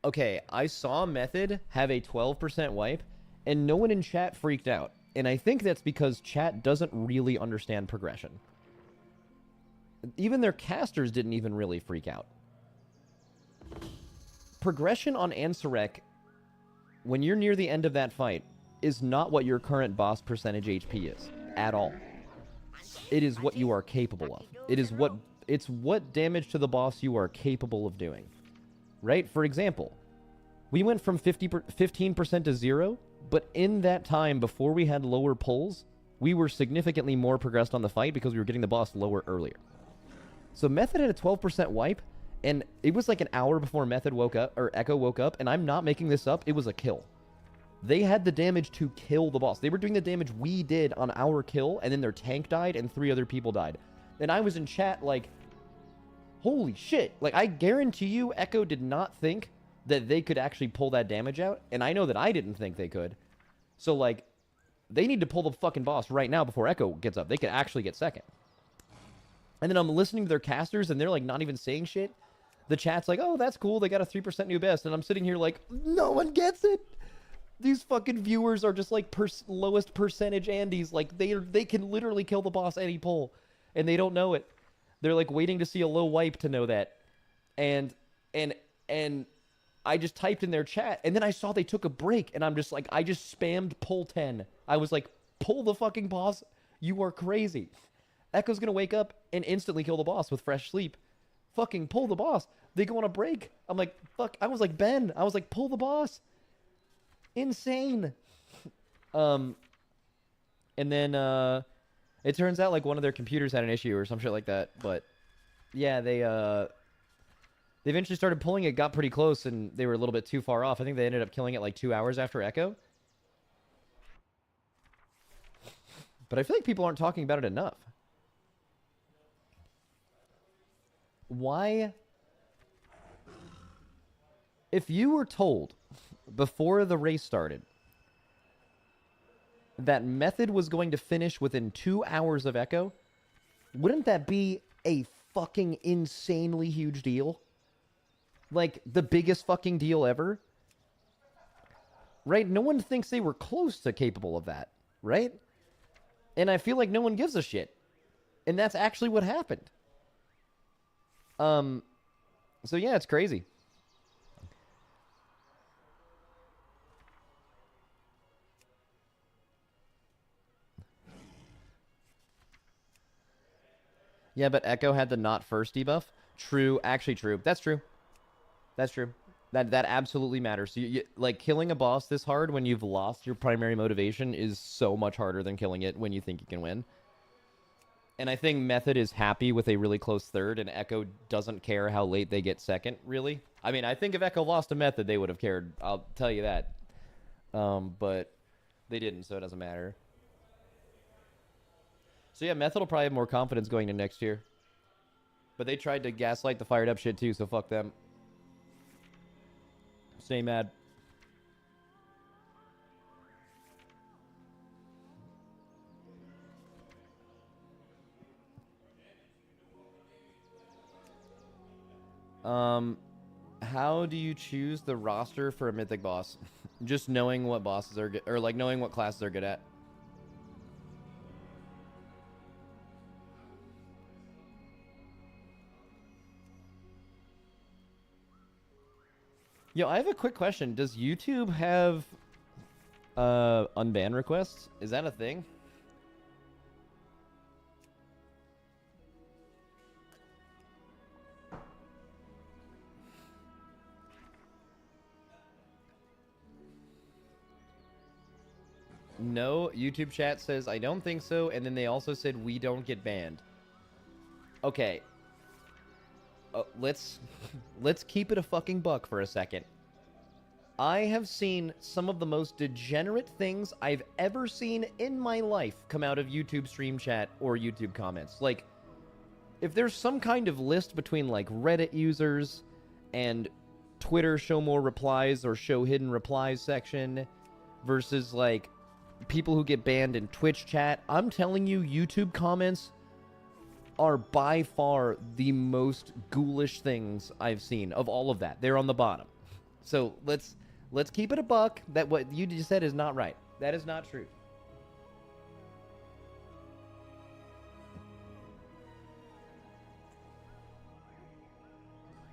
Speaker 9: okay, I saw Method have a 12% wipe, and no one in chat freaked out. And I think that's because chat doesn't really understand progression. Even their casters didn't even really freak out. Progression on Ansurek, when you're near the end of that fight, is not what your current boss percentage HP is. At all. It is what you are capable of. It's what damage to the boss you are capable of doing. Right? For example, we went from 15% to 0, but in that time before we had lower pulls, we were significantly more progressed on the fight because we were getting the boss lower earlier. So Method had a 12% wipe, and it was like an hour before Method woke up, or Echo woke up, and I'm not making this up, it was a kill. They had the damage to kill the boss. They were doing the damage we did on our kill, and then their tank died, and 3 other people died. And I was in chat like, holy shit. Like, I guarantee you Echo did not think that they could actually pull that damage out, and I know that I didn't think they could. So, like, they need to pull the fucking boss right now before Echo gets up. They could actually get second. And then I'm listening to their casters, and they're, like, not even saying shit. The chat's like, oh, that's cool. They got a 3% new best. And I'm sitting here like, no one gets it. These fucking viewers are just like lowest percentage Andes. Like they can literally kill the boss any pull, and they don't know it. They're like waiting to see a low wipe to know that. And I just typed in their chat, and then I saw they took a break, and I'm just like, I just spammed pull 10. I was like, pull the fucking boss. You are crazy. Echo's gonna wake up and instantly kill the boss with fresh sleep. Fucking pull the boss. They go on a break. I'm like, fuck. I was like Ben. I was like, pull the boss. Insane. And then it turns out like one of their computers had an issue or some shit like that. But yeah, they eventually started pulling it, got pretty close, and they were a little bit too far off. I think they ended up killing it like 2 hours after Echo. But I feel like people aren't talking about it enough. Why? If you were told before the race started that Method was going to finish within 2 hours of Echo, wouldn't that be a fucking insanely huge deal? Like, the biggest fucking deal ever? Right? No one thinks they were close to capable of that, right? And I feel like no one gives a shit. And that's actually what happened. So yeah, it's crazy. Yeah, but Echo had the not first debuff. True, actually true. That's true. That's true. That absolutely matters. So you, like, killing a boss this hard when you've lost your primary motivation is so much harder than killing it when you think you can win. And I think Method is happy with a really close third, and Echo doesn't care how late they get second, really. I mean, I think if Echo lost to Method, they would have cared. I'll tell you that. But they didn't, so it doesn't matter. So yeah, Method will probably have more confidence going into next year. But they tried to gaslight the fired up shit too, so fuck them. Stay mad. How do you choose the roster for a mythic boss? Just knowing what bosses are good, or like knowing what classes they're good at. Yo, I have a quick question. Does YouTube have unban requests? Is that a thing? No, YouTube chat says, I don't think so, and then they also said we don't get banned. Okay. Let's keep it a fucking buck for a second. I have seen some of the most degenerate things I've ever seen in my life come out of YouTube stream chat or YouTube comments. Like, if there's some kind of list between, like, Reddit users and Twitter show more replies or show hidden replies section versus, like, people who get banned in Twitch chat, I'm telling you, YouTube comments are by far the most ghoulish things I've seen of all of that. They're on the bottom. So let's keep it a buck that what you just said is not right. That is not true.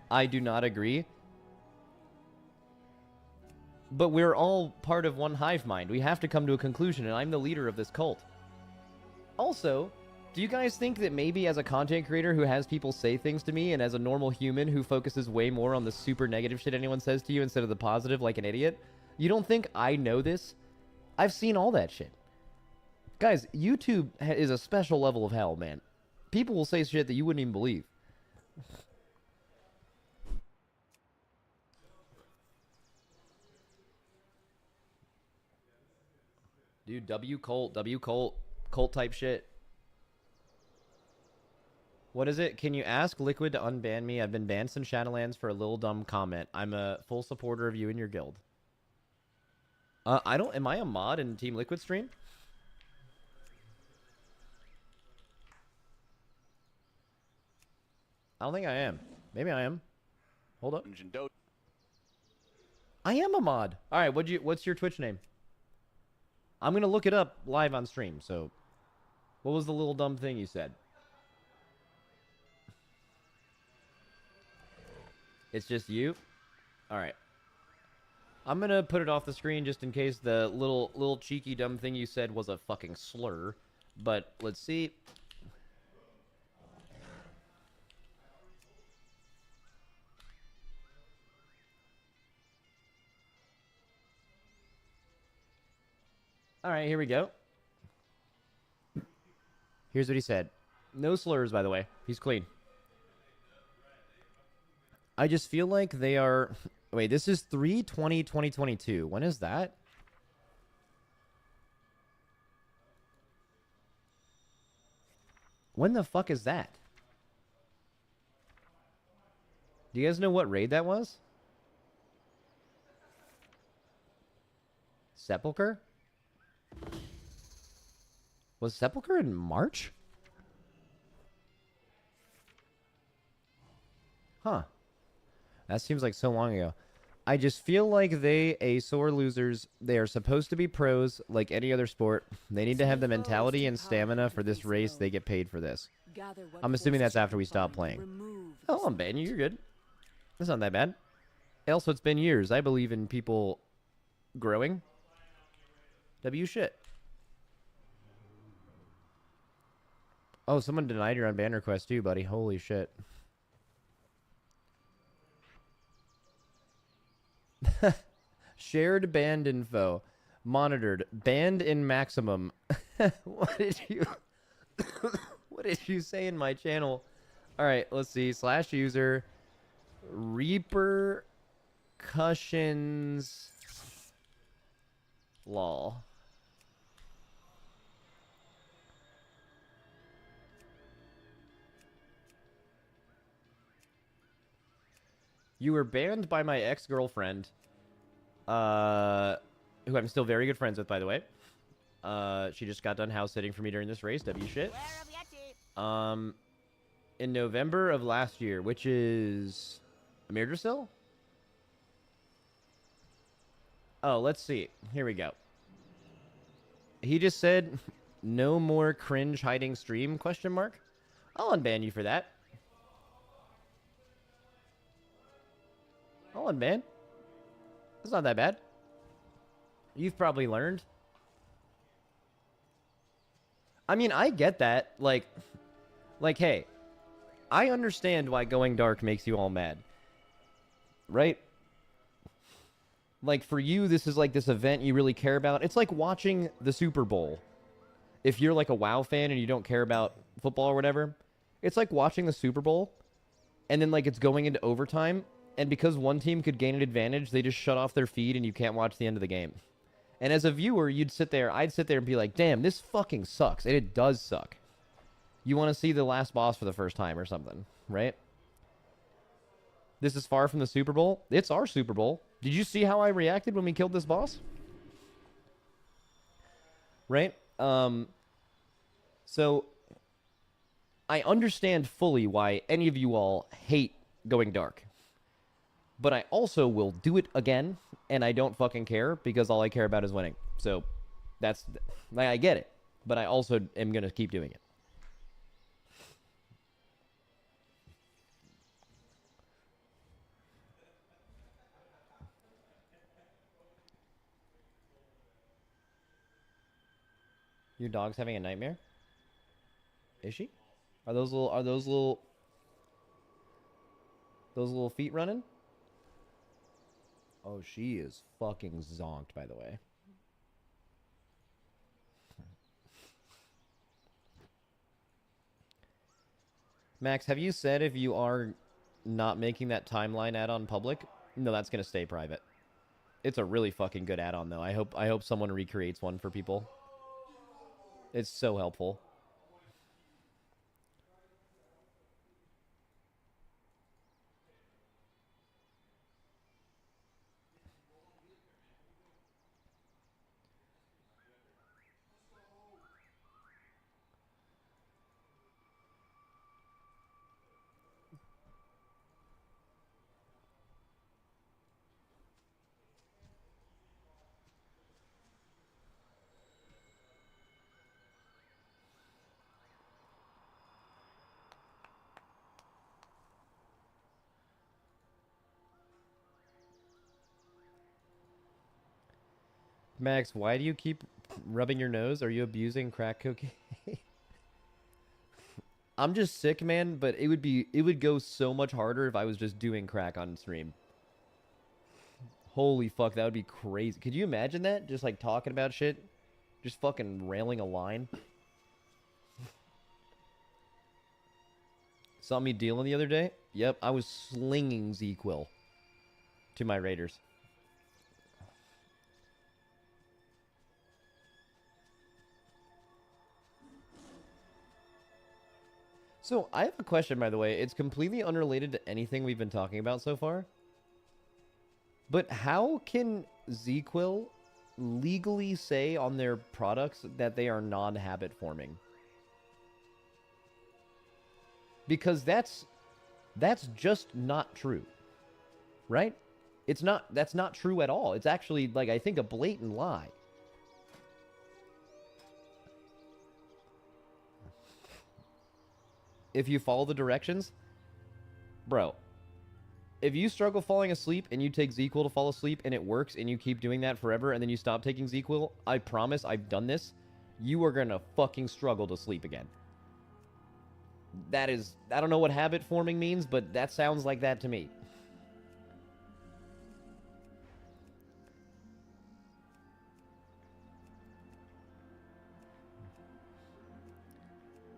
Speaker 9: I do not agree. But we're all part of one hive mind. We have to come to a conclusion, and I'm the leader of this cult. Also, do you guys think that maybe as a content creator who has people say things to me, and as a normal human who focuses way more on the super negative shit anyone says to you instead of the positive like an idiot, you don't think I know this? I've seen all that shit. Guys, YouTube is a special level of hell, man. People will say shit that you wouldn't even believe. Dude, W cult type shit. What is it? Can you ask Liquid to unban me? I've been banned since Shadowlands for a little dumb comment. I'm a full supporter of you and your guild. Am I a mod in Team Liquid stream? I don't think I am. Maybe I am. Hold up. I am a mod. All right, what's your Twitch name? I'm going to look it up live on stream. So, what was the little dumb thing you said? It's just you? All right. I'm going to put it off the screen just in case the little cheeky dumb thing you said was a fucking slur. But let's see. All right, here we go. Here's what he said. No slurs, by the way. He's clean. I just feel like they are... Wait, this is 3/20/2022. When is that? When the fuck is that? Do you guys know what raid that was? Sepulcher? Was Sepulcher in March? Huh. That seems like so long ago. I just feel like they sore losers. They are supposed to be pros like any other sport. They need to have the mentality and stamina for this race. They get paid for this. I'm assuming that's after we stop playing. Oh, I'm banning you. You're good. That's not that bad. Also, it's been years. I believe in people growing. W shit. Oh, someone denied your unban request too, buddy. Holy shit. Shared banned info. Monitored. Banned in maximum. What did you... what did you say in my channel? Alright, let's see. /user. Repercussions. Lol. You were banned by my ex-girlfriend, who I'm still very good friends with, by the way. She just got done house sitting for me during this race. W shit. In November of last year, which is Mirdrasil? Oh, let's see. Here we go. He just said, no more cringe hiding stream, question mark. I'll unban you for that. I'll unban. That's not that bad. You've probably learned. I mean, I get that. Like, hey, I understand why going dark makes you all mad. Right? Like, for you, this is like this event you really care about. It's like watching the Super Bowl. If you're like a WoW fan and you don't care about football or whatever, it's like watching the Super Bowl, and then like it's going into overtime, and because one team could gain an advantage, they just shut off their feed and you can't watch the end of the game. And as a viewer, I'd sit there and be like, damn, this fucking sucks. And it does suck. You want to see the last boss for the first time or something, right? This is far from the Super Bowl. It's our Super Bowl. Did you see how I reacted when we killed this boss? Right? So I understand fully why any of you all hate going dark. But I also will do it again, and I don't fucking care, because all I care about is winning. So that's, like, I get it, but I also am going to keep doing it. Your dog's having a nightmare? Is she? Are those little feet running? Oh, she is fucking zonked, by the way. Max, have you said if you are not making that timeline add-on public? No, that's gonna stay private. It's a really fucking good add-on, though. I hope someone recreates one for people. It's so helpful. Max, why do you keep rubbing your nose? Are you abusing crack cocaine? I'm just sick, man, but it would go so much harder if I was just doing crack on stream. Holy fuck, that would be crazy. Could you imagine that? Just like talking about shit? Just fucking railing a line? Saw me dealing the other day? Yep, I was slinging Z-Quill to my raiders. So, I have a question, by the way. It's completely unrelated to anything we've been talking about so far. But how can Z-Quill legally say on their products that they are non-habit forming? Because that's just not true. Right? That's not true at all. It's actually, like, I think a blatant lie. If you follow the directions, bro, if you struggle falling asleep and you take Z-Quill to fall asleep and it works and you keep doing that forever and then you stop taking Z-Quill, I promise, I've done this, you are gonna fucking struggle to sleep again. That is, I don't know what habit forming means, but that sounds like that to me.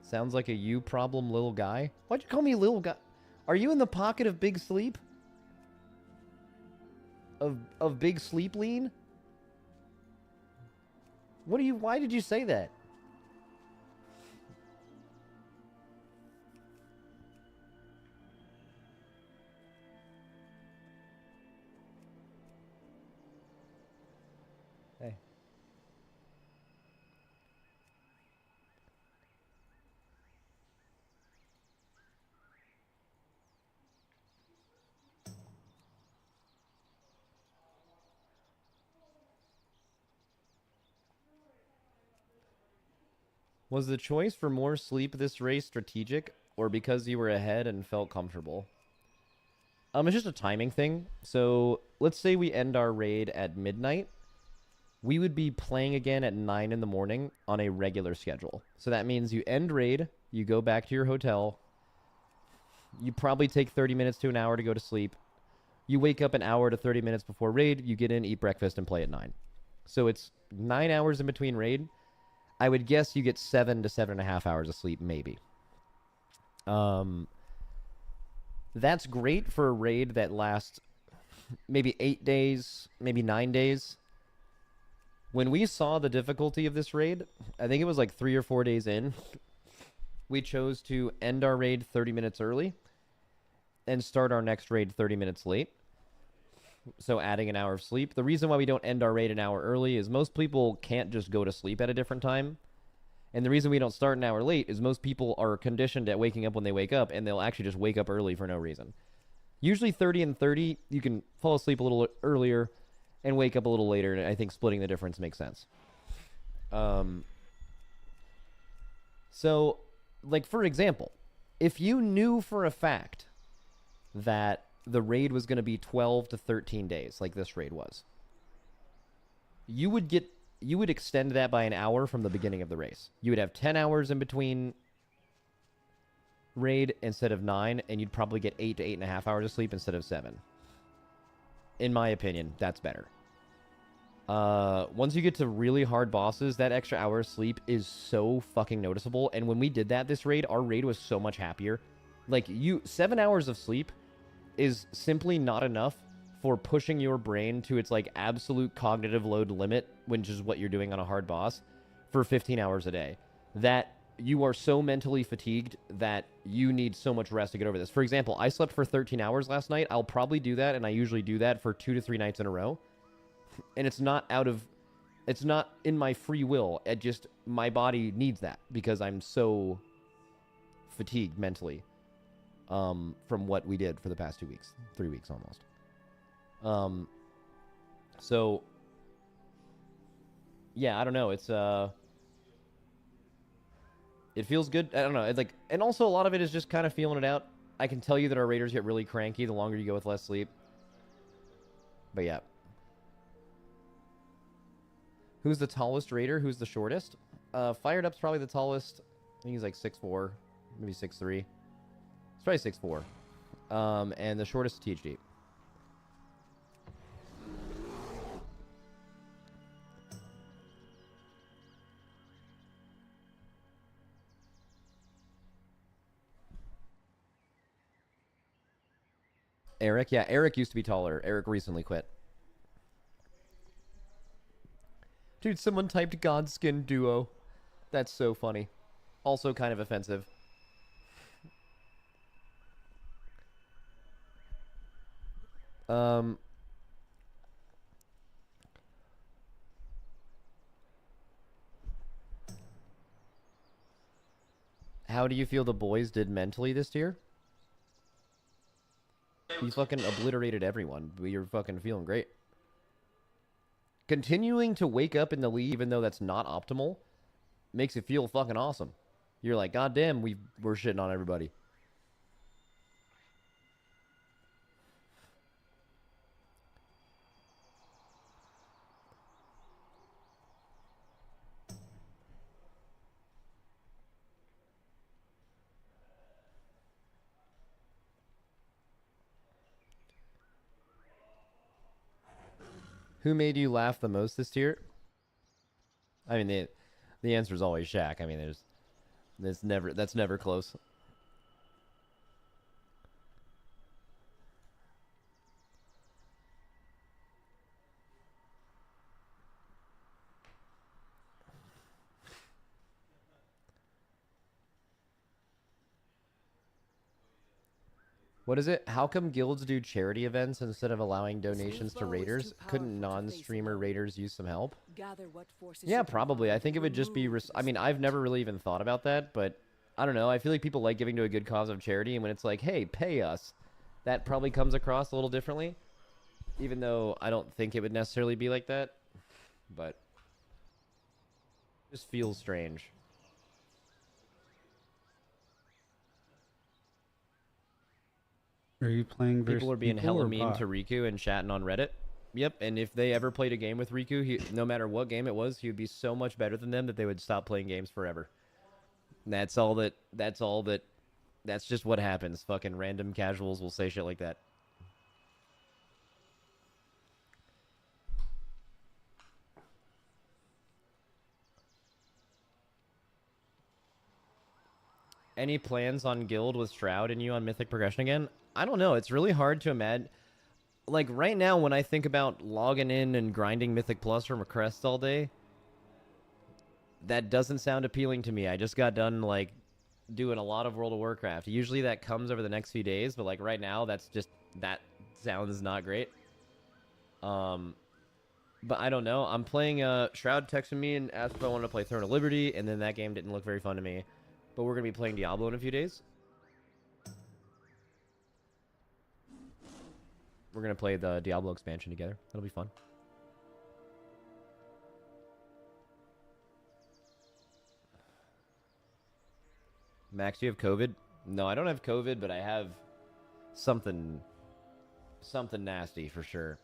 Speaker 9: Sounds like a you problem, little guy. Why'd you call me little guy? Are you in the pocket of big sleep? Of big sleep lean? Why did you say that? Hey. Was the choice for more sleep this race strategic, or because you were ahead and felt comfortable? It's just a timing thing. So, let's say we end our raid at midnight. We would be playing again at 9 in the morning on a regular schedule. So that means you end raid, you go back to your hotel, you probably take 30 minutes to an hour to go to sleep, You wake up an hour to 30 minutes before raid, you get in, eat breakfast, and play at 9. So it's 9 hours in between raid. I would guess you get 7 to 7.5 hours of sleep, maybe. That's great for a raid that lasts maybe 8 days, maybe 9 days. When we saw the difficulty of this raid, I think it was like 3 or 4 days in, we chose to end our raid 30 minutes early and start our next raid 30 minutes late. So adding an hour of sleep. The reason why we don't end our raid an hour early is most people can't just go to sleep at a different time. And the reason we don't start an hour late is most people are conditioned at waking up when they wake up, and they'll actually just wake up early for no reason. Usually 30 and 30, you can fall asleep a little earlier and wake up a little later, and I think splitting the difference makes sense. So, like, for example, if you knew for a fact that the raid was going to be 12 to 13 days, like this raid was, you would extend that by an hour from the beginning of the race. You would have 10 hours in between raid instead of 9, and you'd probably get 8 to 8.5 hours of sleep instead of 7. In my opinion, that's better. Once you get to really hard bosses, that extra hour of sleep is so fucking noticeable. And when we did that this raid, our raid was so much happier. Like, 7 hours of sleep is simply not enough for pushing your brain to its, like, absolute cognitive load limit, which is what you're doing on a hard boss, for 15 hours a day. That you are so mentally fatigued that you need so much rest to get over this. For example, I slept for 13 hours last night. I'll probably do that, and I usually do that for 2 to 3 nights in a row. And it's not in my free will. It just, my body needs that because I'm so fatigued mentally from what we did for the past 2 weeks, 3 weeks almost. So yeah, I don't know. It's it feels good. I don't know. It's like, and also a lot of it is just kind of feeling it out. I can tell you that our raiders get really cranky the longer you go with less sleep. But yeah. Who's the tallest raider? Who's the shortest? Fired Up's probably the tallest. I think he's like 6'4", maybe 6'3". It's probably 6'4". And the shortest is THD. Eric? Yeah, Eric used to be taller. Eric recently quit. Dude, someone typed Godskin Duo. That's so funny. Also kind of offensive. How do you feel the boys did mentally this year? You fucking obliterated everyone. You're fucking feeling great. Continuing to wake up in the league, even though that's not optimal, makes it feel fucking awesome. You're like, God damn, we're shitting on everybody. Who made you laugh the most this year? I mean, the answer is always Shaq. I mean, that's never close. What is it? How come guilds do charity events instead of allowing donations to raiders? Couldn't non-streamer raiders use some help? Yeah, probably. I think it would just be... I mean, I've never really even thought about that, but I don't know. I feel like people like giving to a good cause of charity, and when it's like, hey, pay us, that probably comes across a little differently. Even though I don't think it would necessarily be like that. But... it just feels strange.
Speaker 12: Are you playing versus
Speaker 9: people are being hella mean
Speaker 12: bot?
Speaker 9: to Riku and chatting on Reddit? Yep, and if they ever played a game with Riku, no matter what game it was, he would be so much better than them that they would stop playing games forever. And that's just what happens. Fucking random casuals will say shit like that. Any plans on guild with Shroud and you on Mythic progression again? I don't know. It's really hard to imagine. Like, right now, when I think about logging in and grinding Mythic Plus from a crest all day, that doesn't sound appealing to me. I just got done, like, doing a lot of World of Warcraft. Usually that comes over the next few days, but, like, right now, that sounds not great. But I don't know. I'm playing, Shroud texted me and asked if I wanted to play Throne of Liberty, and then that game didn't look very fun to me. But we're going to be playing Diablo in a few days. We're going to play the Diablo expansion together. That'll be fun. Max, do you have COVID? No, I don't have COVID, but I have something nasty for sure.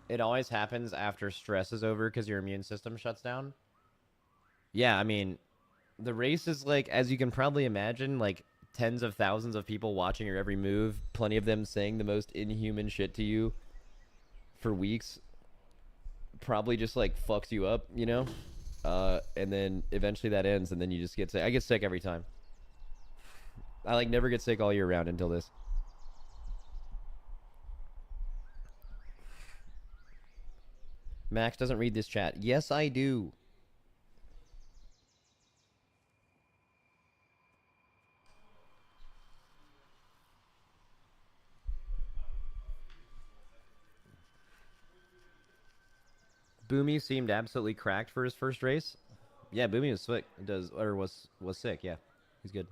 Speaker 9: It always happens after stress is over because your immune system shuts down. Yeah, I mean, the race is like, as you can probably imagine, like tens of thousands of people watching your every move, plenty of them saying the most inhuman shit to you for weeks. Probably just like fucks you up, you know? And then eventually that ends and then you just get sick. I get sick every time. I like never get sick all year round until this. Max doesn't read this chat. Yes, I do. Boomy seemed absolutely cracked for his first race. Yeah, Boomy was sick. Was sick. Yeah, he's good.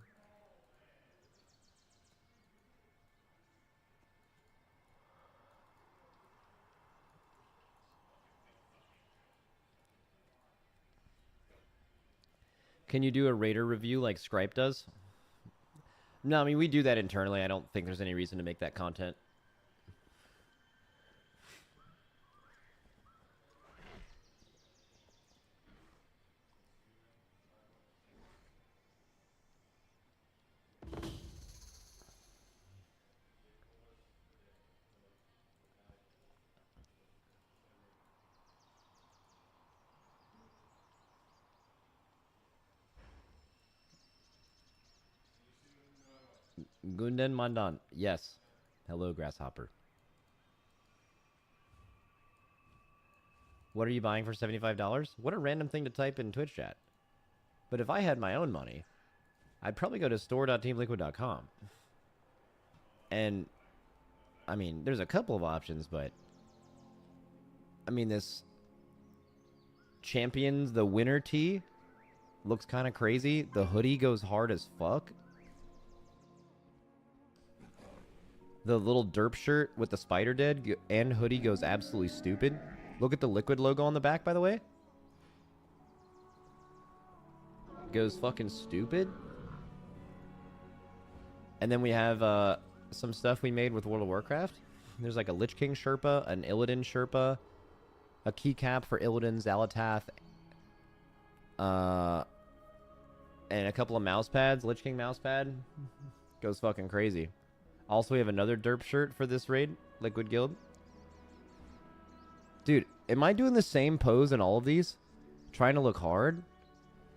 Speaker 9: Can you do a Raider review like Scripe does? No, I mean, we do that internally. I don't think there's any reason to make that content. Gundan Mandan. Yes. Hello, Grasshopper. What are you buying for $75? What a random thing to type in Twitch chat. But if I had my own money, I'd probably go to store.teamliquid.com. And, I mean, there's a couple of options, but... I mean, this... Champions, the winter tee, looks kind of crazy. The hoodie goes hard as fuck. The little derp shirt with the spider dead and hoodie goes absolutely stupid. Look at the Liquid logo on the back, by the way. Goes fucking stupid. And then we have some stuff we made with World of Warcraft. There's like a Lich King Sherpa, an Illidan Sherpa, a keycap for Illidan, Xalatath, and a couple of mouse pads. Lich King mouse pad goes fucking crazy. Also, we have another derp shirt for this raid, Liquid Guild. Dude, am I doing the same pose in all of these? Trying to look hard?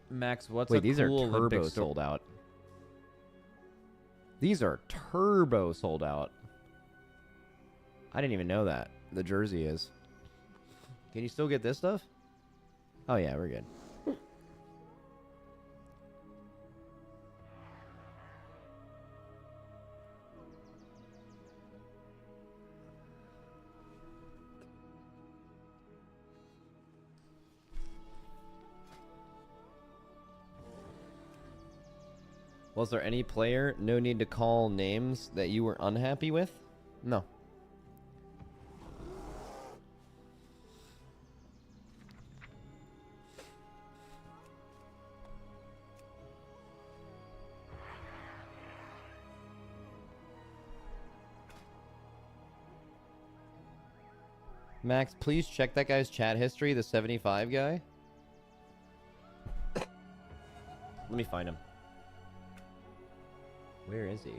Speaker 13: Max, what's
Speaker 9: Wait,
Speaker 13: a
Speaker 9: these
Speaker 13: cool
Speaker 9: are turbo
Speaker 13: Olympic
Speaker 9: sold out. These are turbo sold out. I didn't even know that. The jersey is. Can you still get this stuff? Oh yeah, we're good. Was there any player, no need to call names, that you were unhappy with? No. Max, please check that guy's chat history, the 75 guy. Let me find him. Where is he?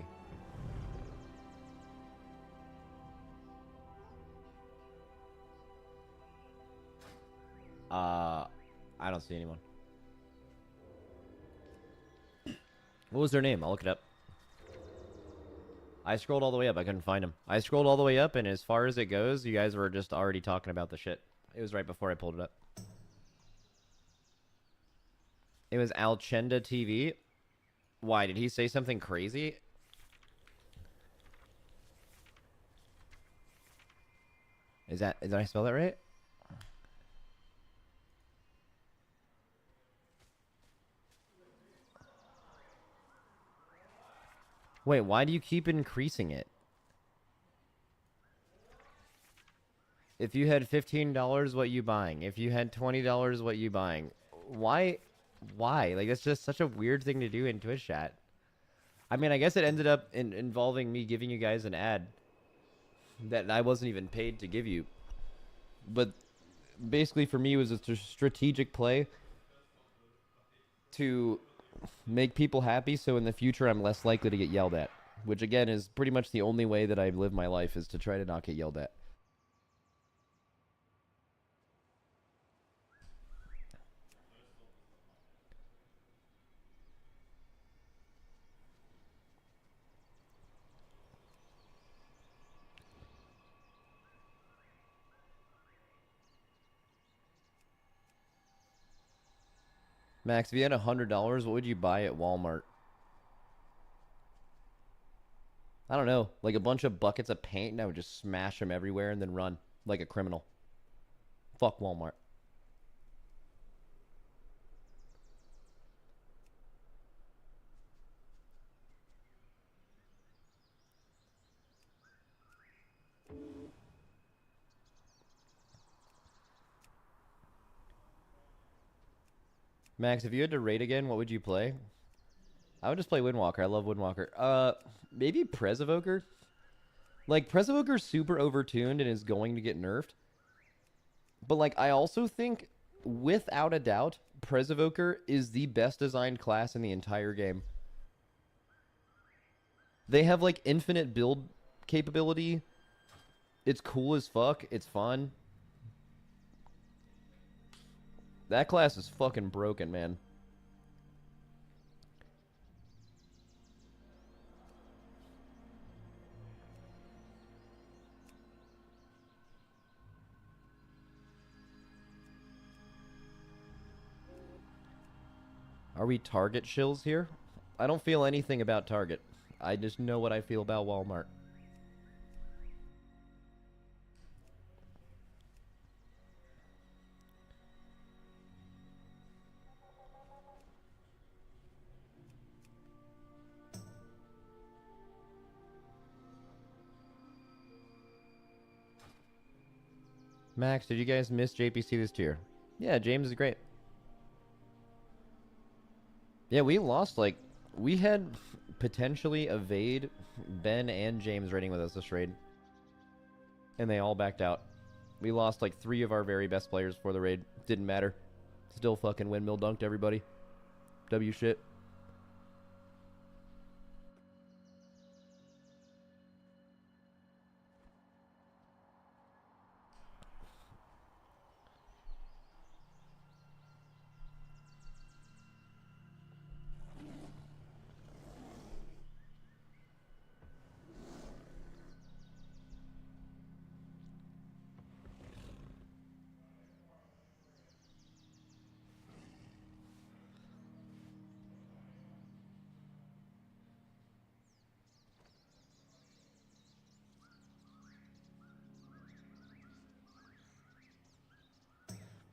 Speaker 9: I don't see anyone. What was their name? I'll look it up. I scrolled all the way up. I couldn't find him. I scrolled all the way up, and as far as it goes, you guys were just already talking about the shit. It was right before I pulled it up. It was Alchenda TV. Why? Did he say something crazy? Did I spell that right? Wait, why do you keep increasing it? If you had $15, what you buying? If you had $20, what you buying? Why? Like, that's just such a weird thing to do in Twitch chat. I mean, I guess it ended up involving me giving you guys an ad that I wasn't even paid to give you. But basically, for me, it was a strategic play to make people happy, so in the future I'm less likely to get yelled at. Which, again, is pretty much the only way that I live my life, is to try to not get yelled at. Max, if you had $100, what would you buy at Walmart? I don't know. Like a bunch of buckets of paint, and I would just smash them everywhere and then run like a criminal. Fuck Walmart. Max, if you had to rate again, what would you play? I would just play Windwalker. I love Windwalker. Maybe Presevoker? Like, Presevoker's super overtuned and is going to get nerfed. But, like, I also think, without a doubt, Presevoker is the best designed class in the entire game. They have, like, infinite build capability. It's cool as fuck. It's fun. That class is fucking broken, man. Are we Target shills here? I don't feel anything about Target. I just know what I feel about Walmart. Max, did you guys miss JPC this tier? Yeah, James is great. Yeah, we lost, like, we had potentially Evade, Ben, and James raiding with us this raid. And they all backed out. We lost, like, 3 of our very best players for the raid. Didn't matter. Still fucking windmill dunked everybody. W shit.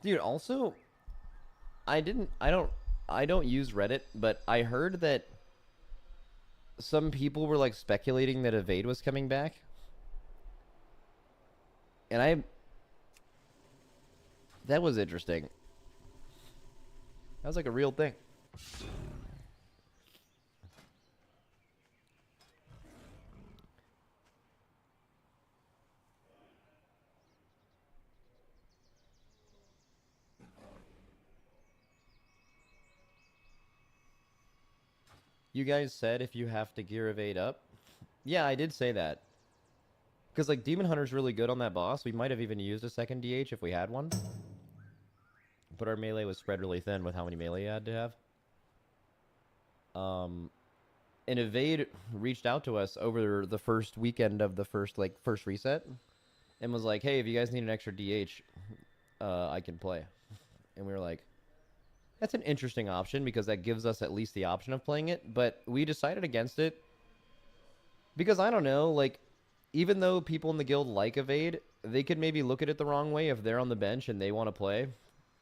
Speaker 9: Dude, also, I don't use Reddit, but I heard that some people were, like, speculating that Evade was coming back. And that was interesting. That was like a real thing. You guys said if you have to gear evade up. Yeah, I did say that. Because, like, Demon Hunter's really good on that boss. We might have even used a second DH if we had one. But our melee was spread really thin with how many melee you had to have. And Evade reached out to us over the first weekend of the first reset. And was like, hey, if you guys need an extra DH, I can play. And we were like, that's an interesting option because that gives us at least the option of playing it. But we decided against it. Because, I don't know, like, even though people in the guild like Evade, they could maybe look at it the wrong way if they're on the bench and they want to play.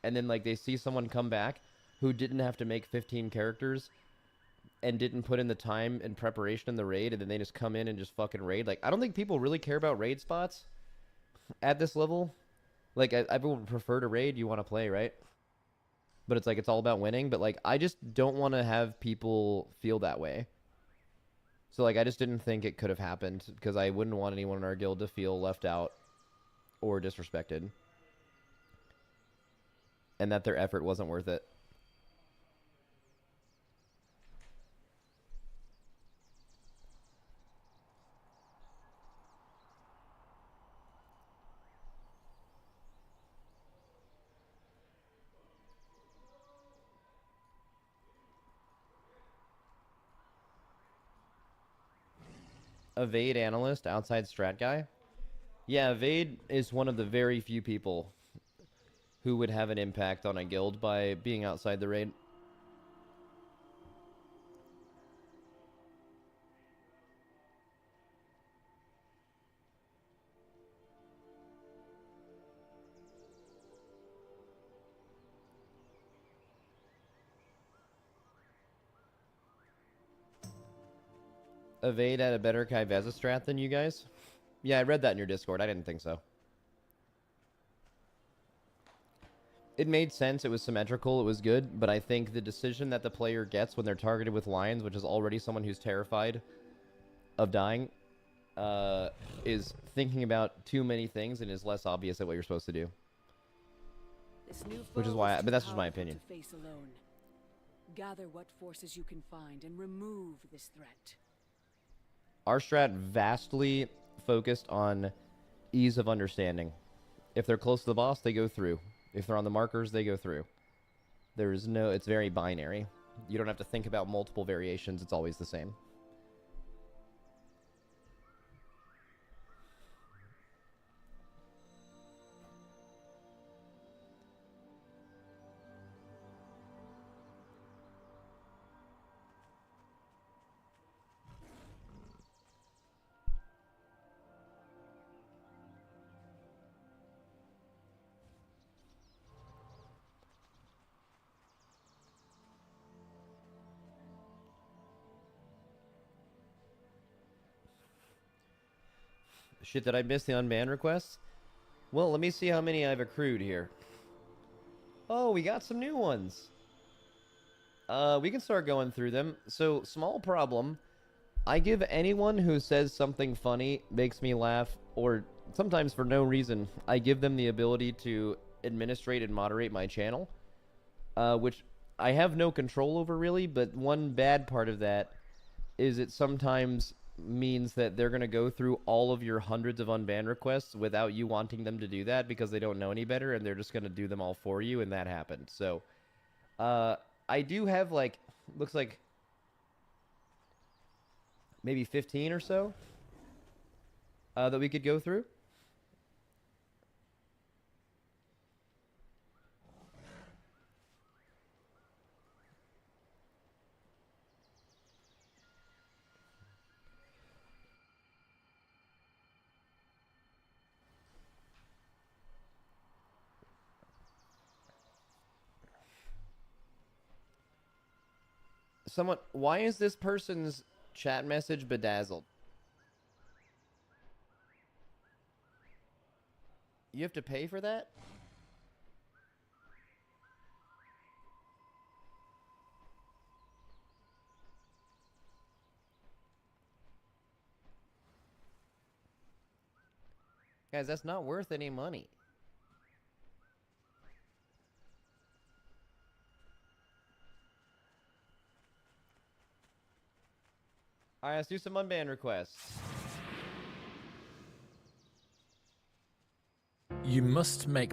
Speaker 9: And then, like, they see someone come back who didn't have to make 15 characters and didn't put in the time and preparation in the raid, and then they just come in and just fucking raid. Like, I don't think people really care about raid spots at this level. Like, everyone would prefer to raid, you want to play, right? But it's like, it's all about winning. But, like, I just don't want to have people feel that way. So, like, I just didn't think it could have happened because I wouldn't want anyone in our guild to feel left out or disrespected. And that their effort wasn't worth it. Evade analyst, outside strat guy. Yeah, Evade is one of the very few people who would have an impact on a guild by being outside the raid. Evade had a better Kai'Veza strat than you guys? Yeah, I read that in your Discord. I didn't think so. It made sense. It was symmetrical. It was good. But I think the decision that the player gets when they're targeted with lions, which is already someone who's terrified of dying, is thinking about too many things and is less obvious at what you're supposed to do. Which is why, but that's just my opinion.
Speaker 5: To face alone. Gather what forces you can find and remove this threat.
Speaker 9: Our strat vastly focused on ease of understanding. If they're close to the boss, they go through. If they're on the markers, they go through. There's no, it's very binary. You don't have to think about multiple variations. It's always the same. Shit, did I miss the unban requests? Well, let me see how many I've accrued here. Oh, we got some new ones. We can start going through them. So, small problem. I give anyone who says something funny, makes me laugh, or sometimes for no reason, I give them the ability to administrate and moderate my channel. Which I have no control over, really, but one bad part of that is it sometimes means that they're going to go through all of your hundreds of unbanned requests without you wanting them to do that because they don't know any better and they're just going to do them all for you, and that happened. So, I do have, like, looks like maybe 15 or so that we could go through. Someone, why is this person's chat message bedazzled? You have to pay for that? Guys, that's not worth any money. All right, let's do some unban requests.
Speaker 13: You must make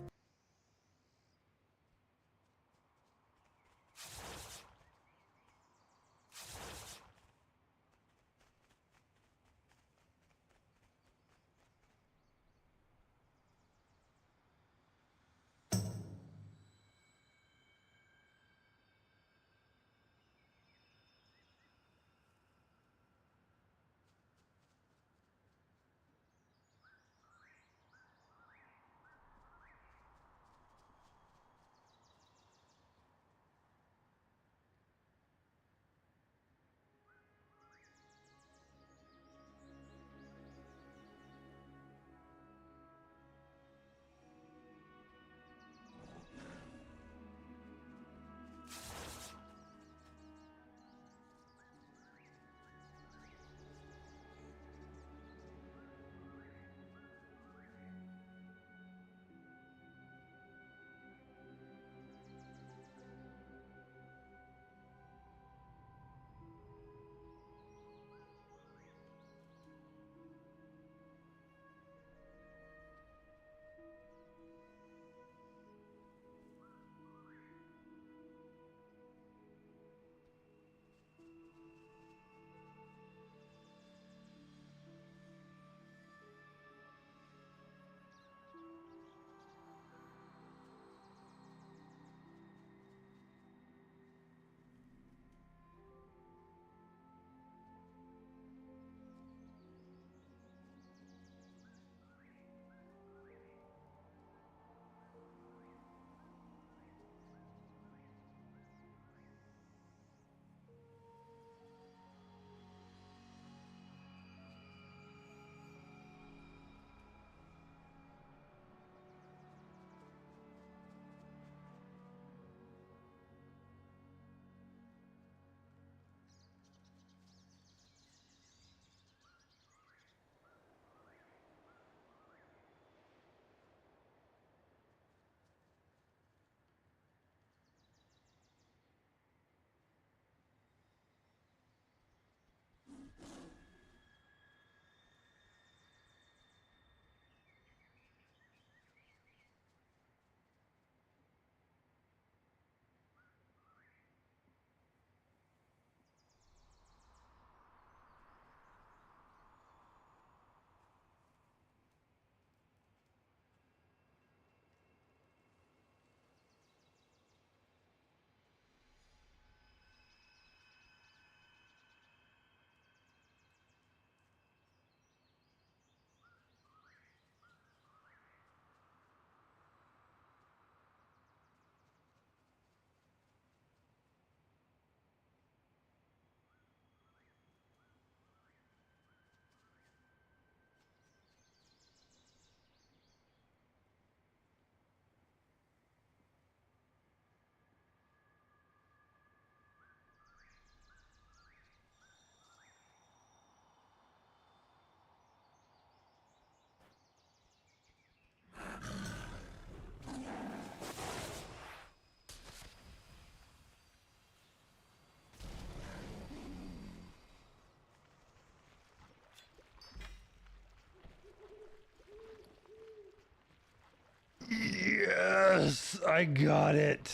Speaker 12: Yes, I got it.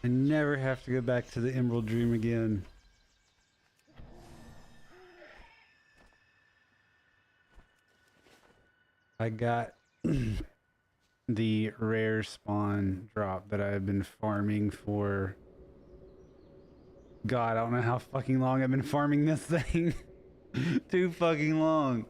Speaker 12: I never have to go back to the Emerald Dream again. I got the rare spawn drop that I've been farming for. God, I don't know how fucking long I've been farming this thing. Too fucking long.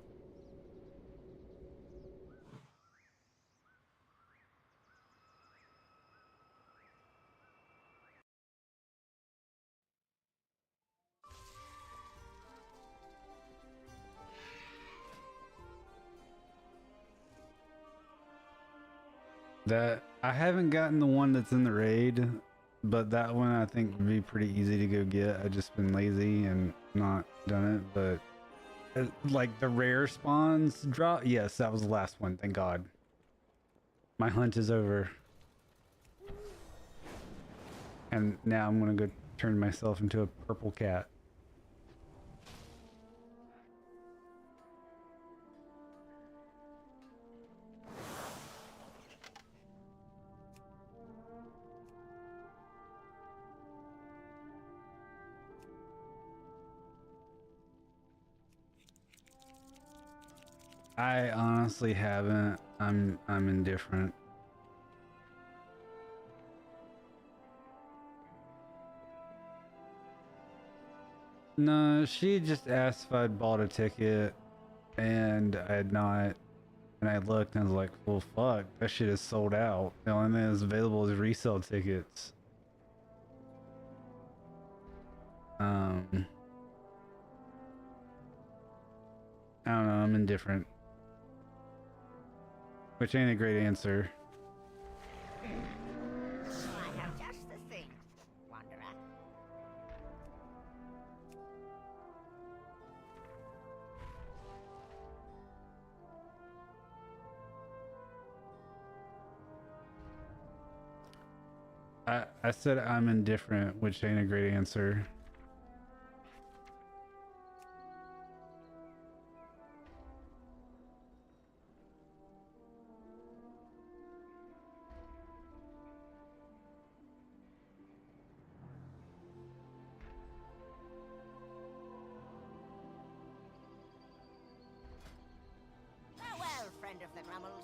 Speaker 12: That I haven't gotten the one that's in the raid, but that one I think would be pretty easy to go get. I've just been lazy and not done it, but like the rare spawns drop. Yes, that was the last one. Thank God. My hunt is over. And now I'm gonna go turn myself into a purple cat. I honestly haven't. I'm indifferent. No, she just asked if I'd bought a ticket, and I had not. And I looked and I was like, well, fuck, that shit is sold out. The only thing that's available is resale tickets. I don't know, I'm indifferent. Which ain't a great answer.
Speaker 1: I have just the thing, Wanderer.
Speaker 12: I said I'm indifferent, which ain't a great answer.
Speaker 1: Farewell, friend of the Grummels.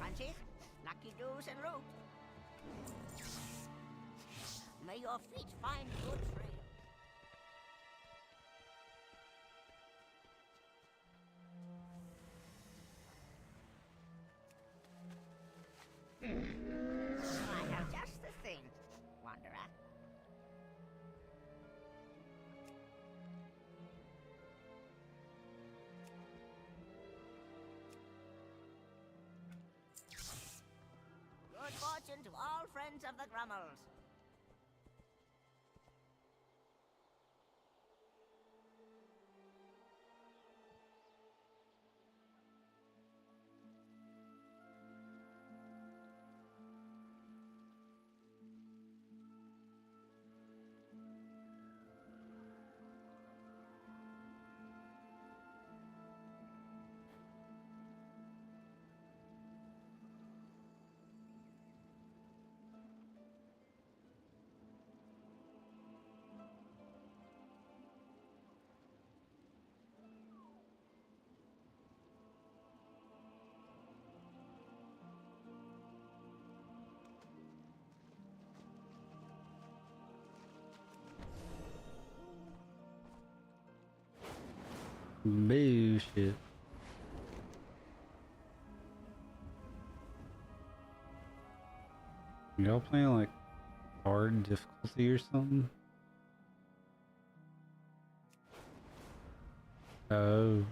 Speaker 1: Crunchy, lucky doos and root. May your feet find good trail. I have just the thing, Wanderer. Good fortune to all friends of the Grummels.
Speaker 12: Bullshit. Y'all playing like hard difficulty or something? Oh.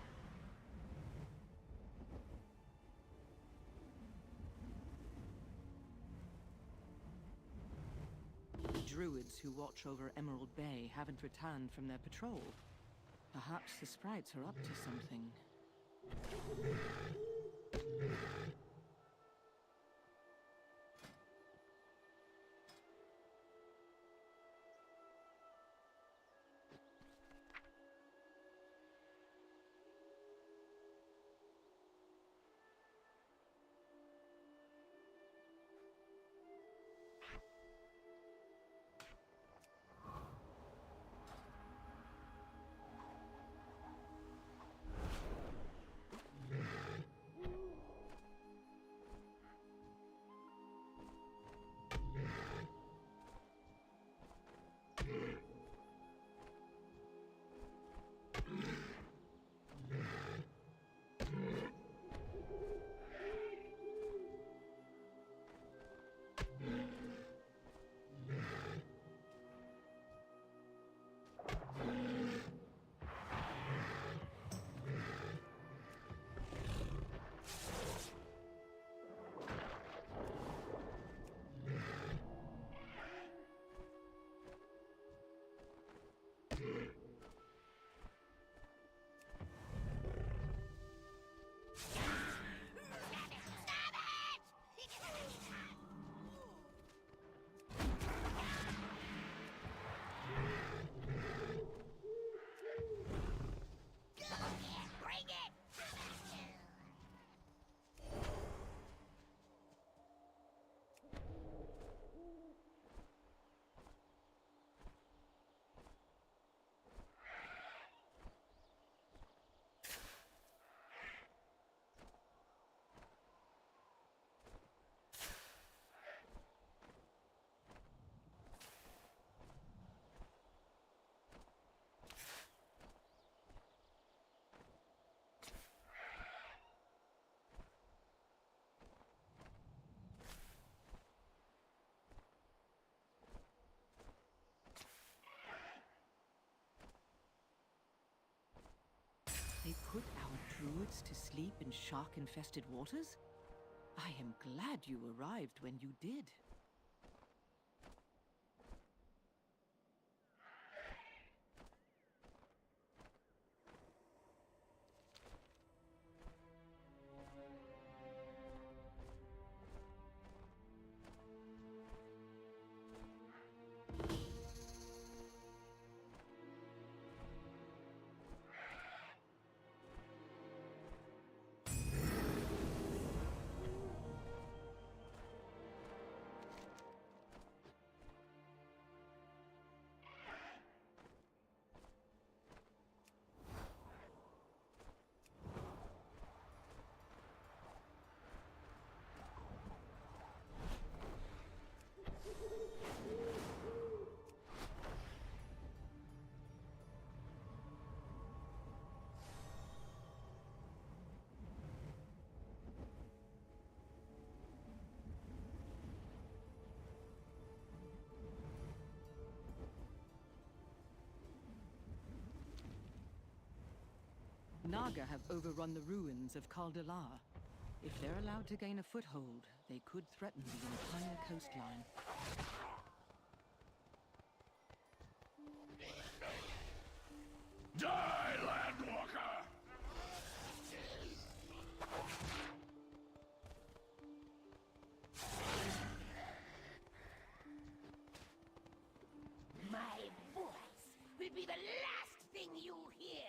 Speaker 10: The Druids who watch over Emerald Bay haven't returned from their patrol. Perhaps the sprites are up to something. druids to sleep in shark-infested waters? I am glad you arrived when you did. Naga have overrun the ruins of Kaldalar. If they're allowed to gain a foothold, they could threaten the entire coastline.
Speaker 7: Die, Landwalker!
Speaker 1: My voice will be the last thing you hear.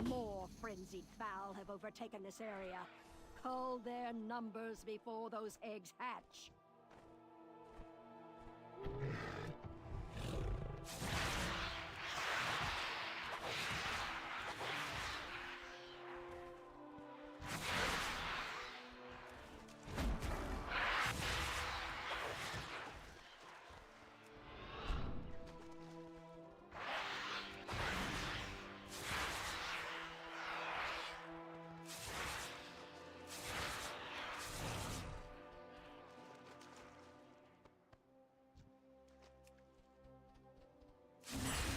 Speaker 1: More frenzied fowl have overtaken this area. Cull their numbers before those eggs hatch.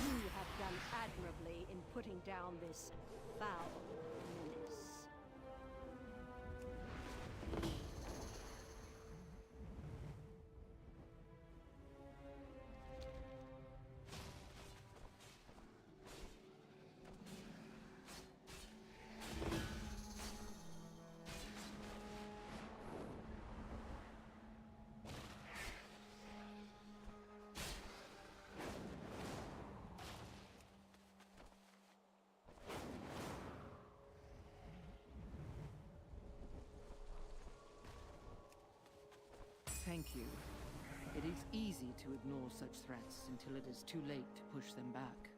Speaker 1: You have done admirably in putting down this foul menace.
Speaker 10: Thank you. It is easy to ignore such threats until it is too late to push them back.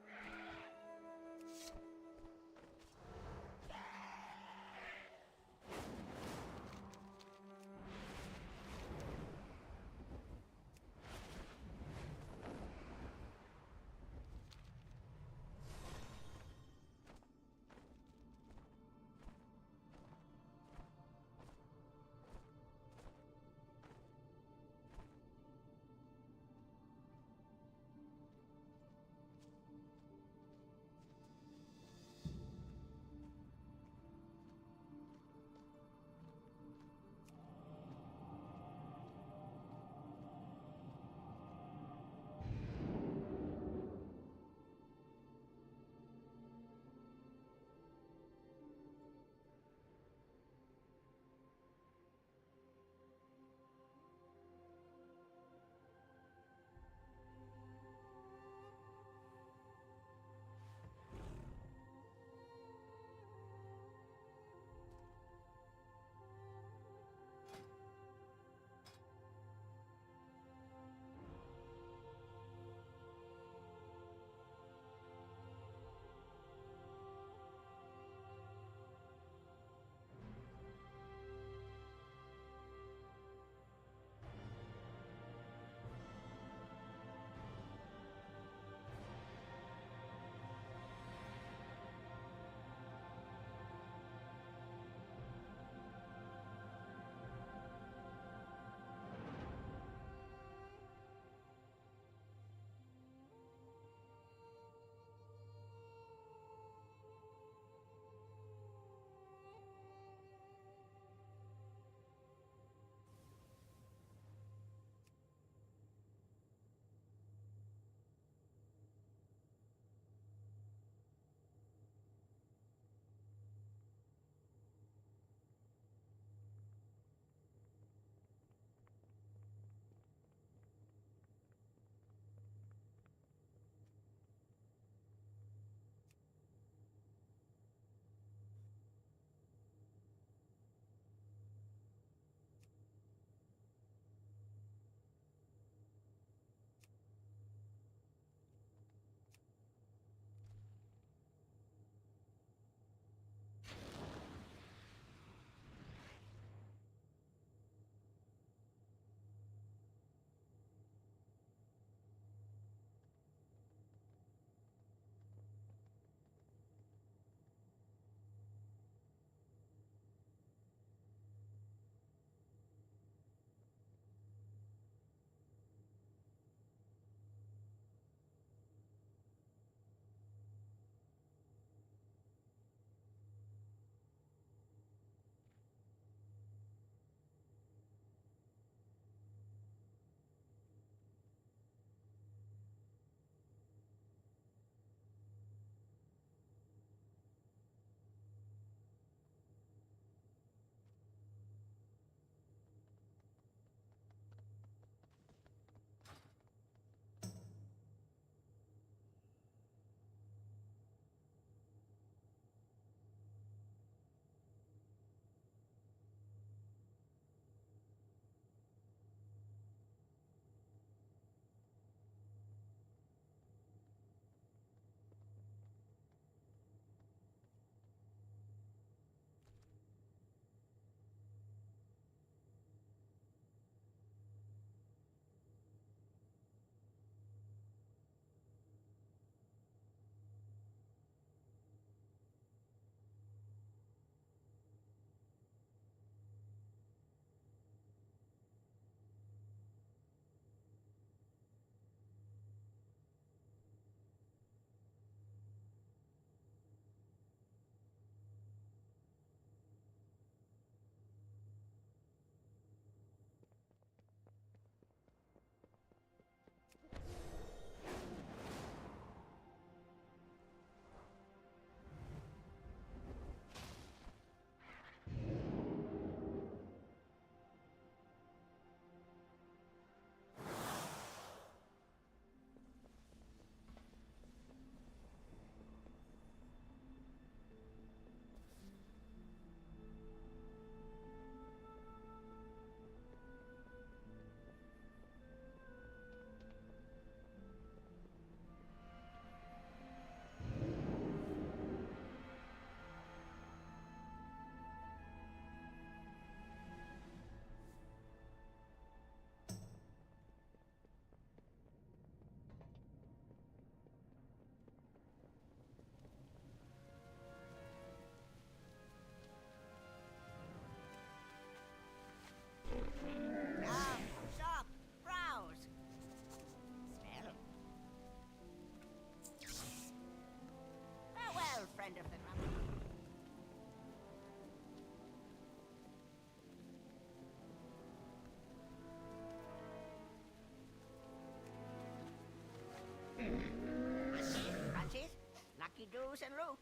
Speaker 13: doos and roo.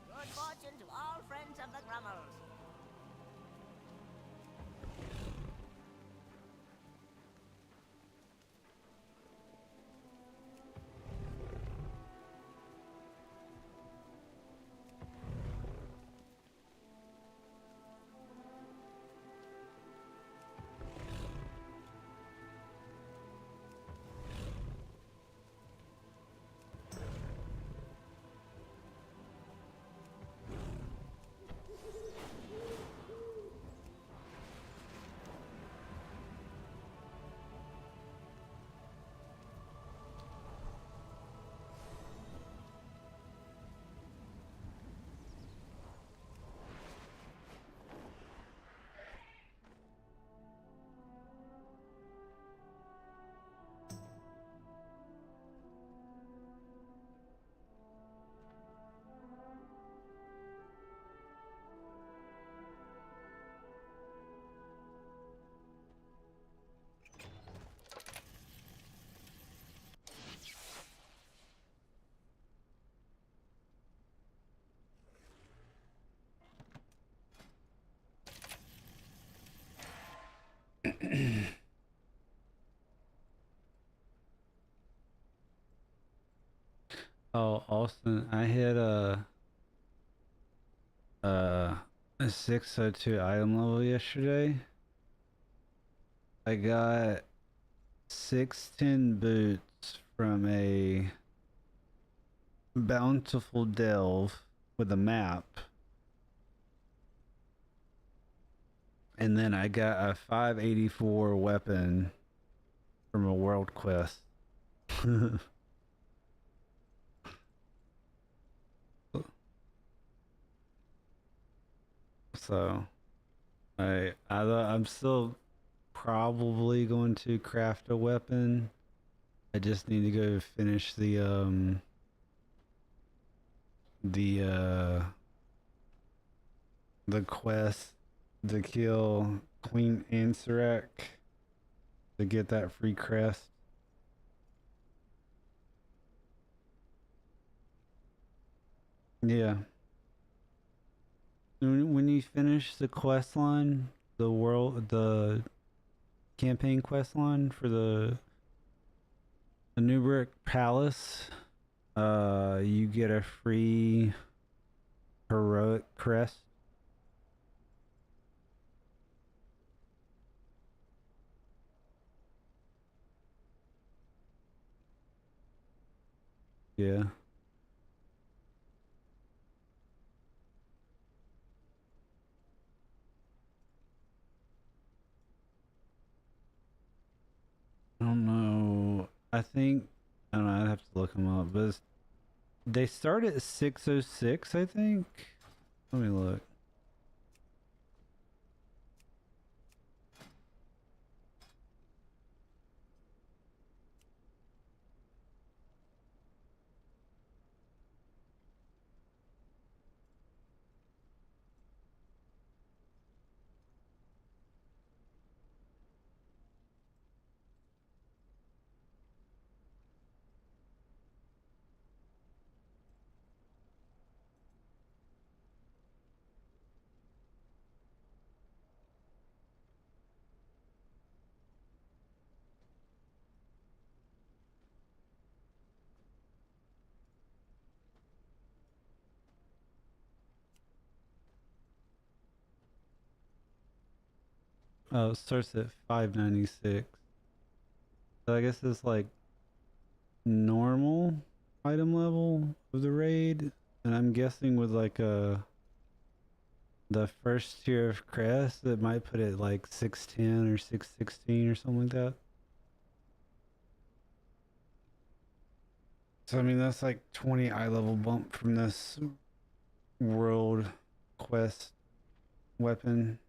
Speaker 13: Good fortune to all friends of the Grummels.
Speaker 12: Oh, Austin, I hit a 602 item level yesterday. I got 610 boots from a bountiful delve with a map. And then I got a 584 weapon from a world quest. So I'm still probably going to craft a weapon. I just need to go finish the quest to kill Queen Ansarek to get that free crest. Yeah. When you finish the quest line, the campaign quest line for the Newbrick Palace, you get a free heroic crest. Yeah. I don't know. I don't know. I'd have to look them up, but they start at 606, I think. Let me look. Oh, it starts at 596. So I guess it's like normal item level of the raid, and I'm guessing with like the first tier of crest, it might put it like 610 or 616 or something like that. So I mean that's like 20 eye level bump from this world quest weapon.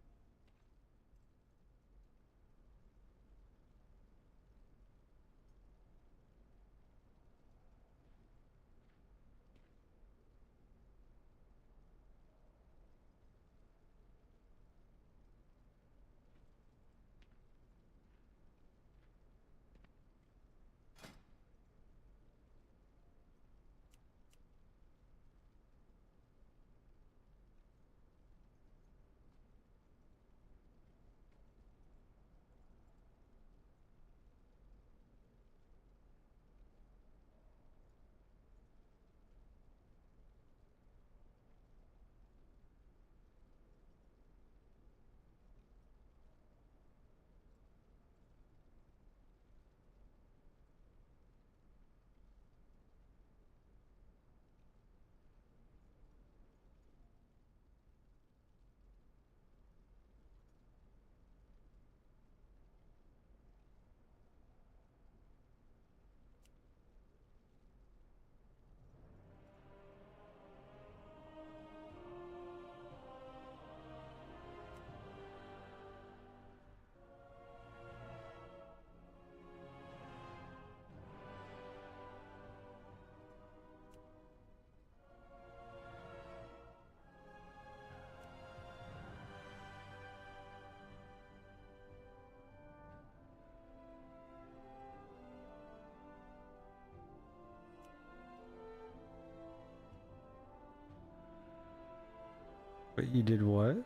Speaker 12: But you did what?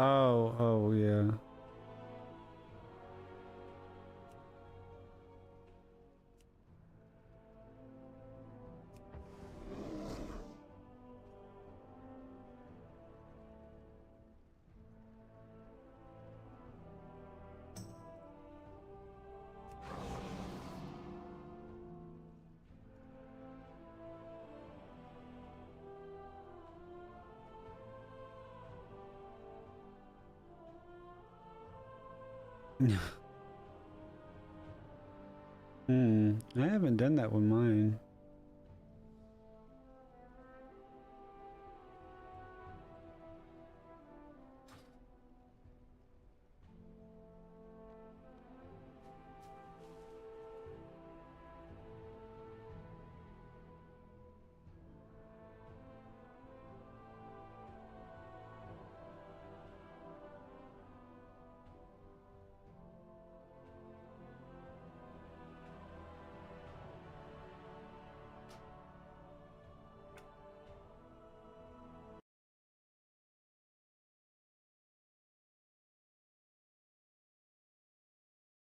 Speaker 12: Oh, yeah. I haven't done that with mine.